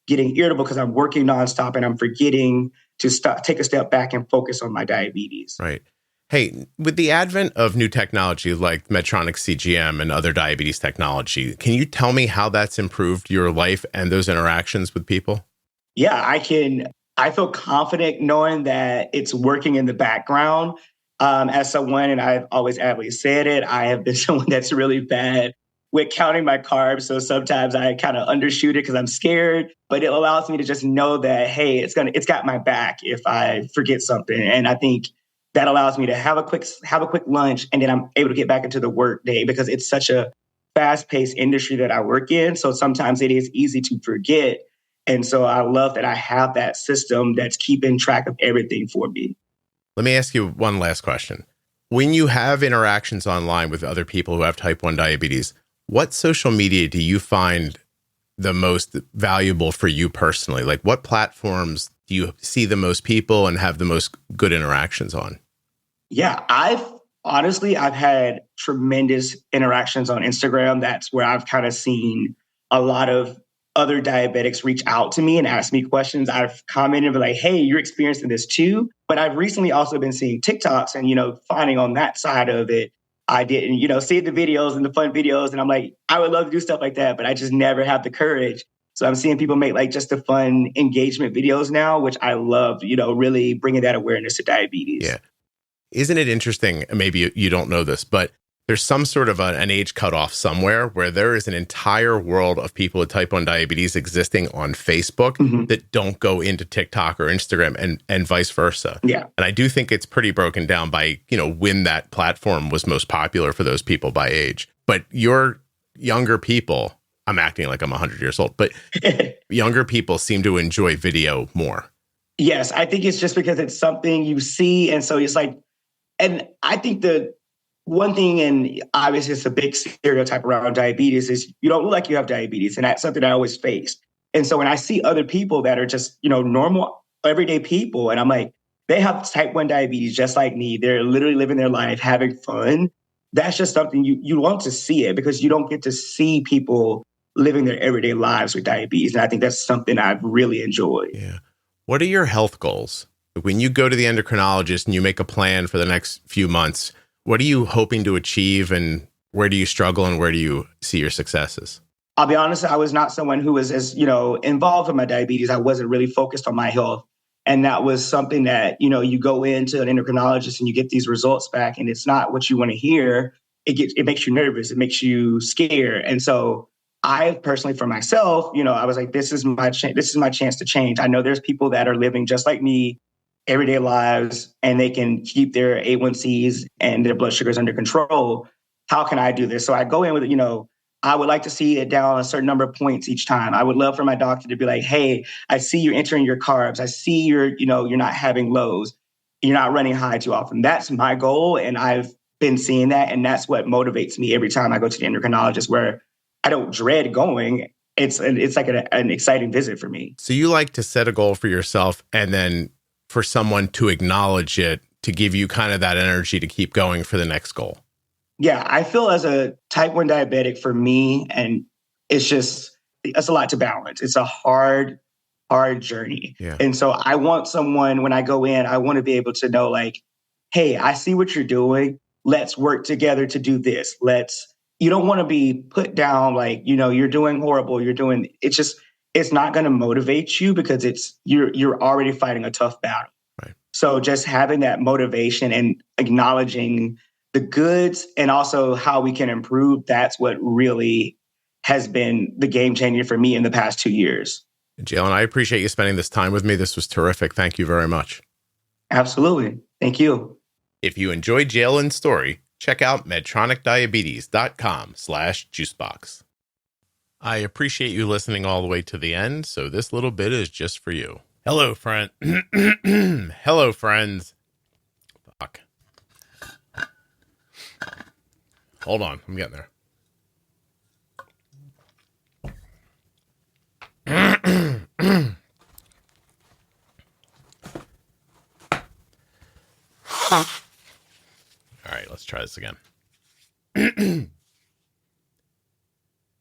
getting irritable because I'm working nonstop and I'm forgetting to take a step back and focus on my diabetes.
Right. Hey, with the advent of new technology like Medtronic CGM and other diabetes technology, can you tell me how that's improved your life and those interactions with people?
Yeah, I can. I feel confident knowing that it's working in the background. As someone, and I've always adamantly said it, I have been someone that's really bad with counting my carbs. So sometimes I kind of undershoot it because I'm scared, but it allows me to just know that, hey, it's got my back if I forget something. And I think that allows me to have a quick lunch, and then I'm able to get back into the work day, because it's such a fast-paced industry that I work in. So sometimes it is easy to forget. And so I love that I have that system that's keeping track of everything for me.
Let me ask you one last question. When you have interactions online with other people who have type 1 diabetes, what social media do you find the most valuable for you personally? Like, what platforms do you see the most people and have the most good interactions on?
Yeah, I've had tremendous interactions on Instagram. That's where I've kind of seen a lot of other diabetics reach out to me and ask me questions. I've commented and be like, hey, you're experiencing this too. But I've recently also been seeing TikToks and, finding on that side of it. I didn't, see the videos and the fun videos. And I'm like, I would love to do stuff like that, but I just never have the courage. So I'm seeing people make like just the fun engagement videos now, which I love, really bringing that awareness to diabetes.
Yeah. Isn't it interesting? Maybe you don't know this, but there's some sort of an age cutoff somewhere where there is an entire world of people with type 1 diabetes existing on Facebook that don't go into TikTok or Instagram and vice versa.
Yeah.
And I do think it's pretty broken down by, when that platform was most popular for those people by age. But your younger people, I'm acting like I'm 100 years old, but younger people seem to enjoy video more.
Yes, I think it's just because it's something you see. And so it's like, and I think the one thing, and obviously it's a big stereotype around diabetes, is you don't look like you have diabetes. And that's something I always faced. And so when I see other people that are just, normal, everyday people, and I'm like, they have type 1 diabetes just like me. They're literally living their life, having fun. That's just something you want to see it, because you don't get to see people living their everyday lives with diabetes. And I think that's something I've really enjoyed.
Yeah. What are your health goals? When you go to the endocrinologist and you make a plan for the next few months, what are you hoping to achieve, and where do you struggle and where do you see your successes?
I'll be honest, I was not someone who was as, involved in my diabetes. I wasn't really focused on my health. And that was something that, you go into an endocrinologist and you get these results back and it's not what you want to hear. It makes you nervous. It makes you scared. And so I personally, for myself, I was like, this is my chance to change. I know there's people that are living just like me, everyday lives, and they can keep their A1Cs and their blood sugars under control. How can I do this? So I go in with, I would like to see it down a certain number of points each time. I would love for my doctor to be like, hey, I see you're entering your carbs. I see you're not having lows. You're not running high too often. That's my goal. And I've been seeing that. And that's what motivates me every time I go to the endocrinologist, where I don't dread going. It's like an exciting visit for me.
So you like to set a goal for yourself and then for someone to acknowledge it, to give you kind of that energy to keep going for the next goal.
Yeah, I feel as a type 1 diabetic, for me, and it's a lot to balance. It's a hard journey.
Yeah.
And so I want someone, when I go in, I want to be able to know like, hey, I see what you're doing. Let's work together to do this. You don't want to be put down like, you're doing horrible. It's not going to motivate you, because you're already fighting a tough battle.
Right.
So just having that motivation and acknowledging the goods and also how we can improve, that's what really has been the game changer for me in the past 2 years.
Jalen, I appreciate you spending this time with me. This was terrific. Thank you very much.
Absolutely. Thank you.
If you enjoyed Jalen's story, check out medtronicdiabetes.com/juicebox. I appreciate you listening all the way to the end, so this little bit is just for you. Hello, friend. Hello, friends. Fuck. Hold on, I'm getting there. All right, let's try this again.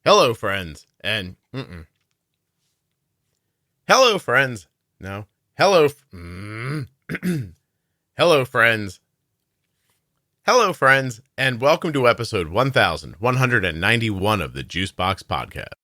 Hello, friends, and hello, friends. No, hello, hello, friends. Hello, friends, and welcome to episode 1191 of the Juicebox Podcast.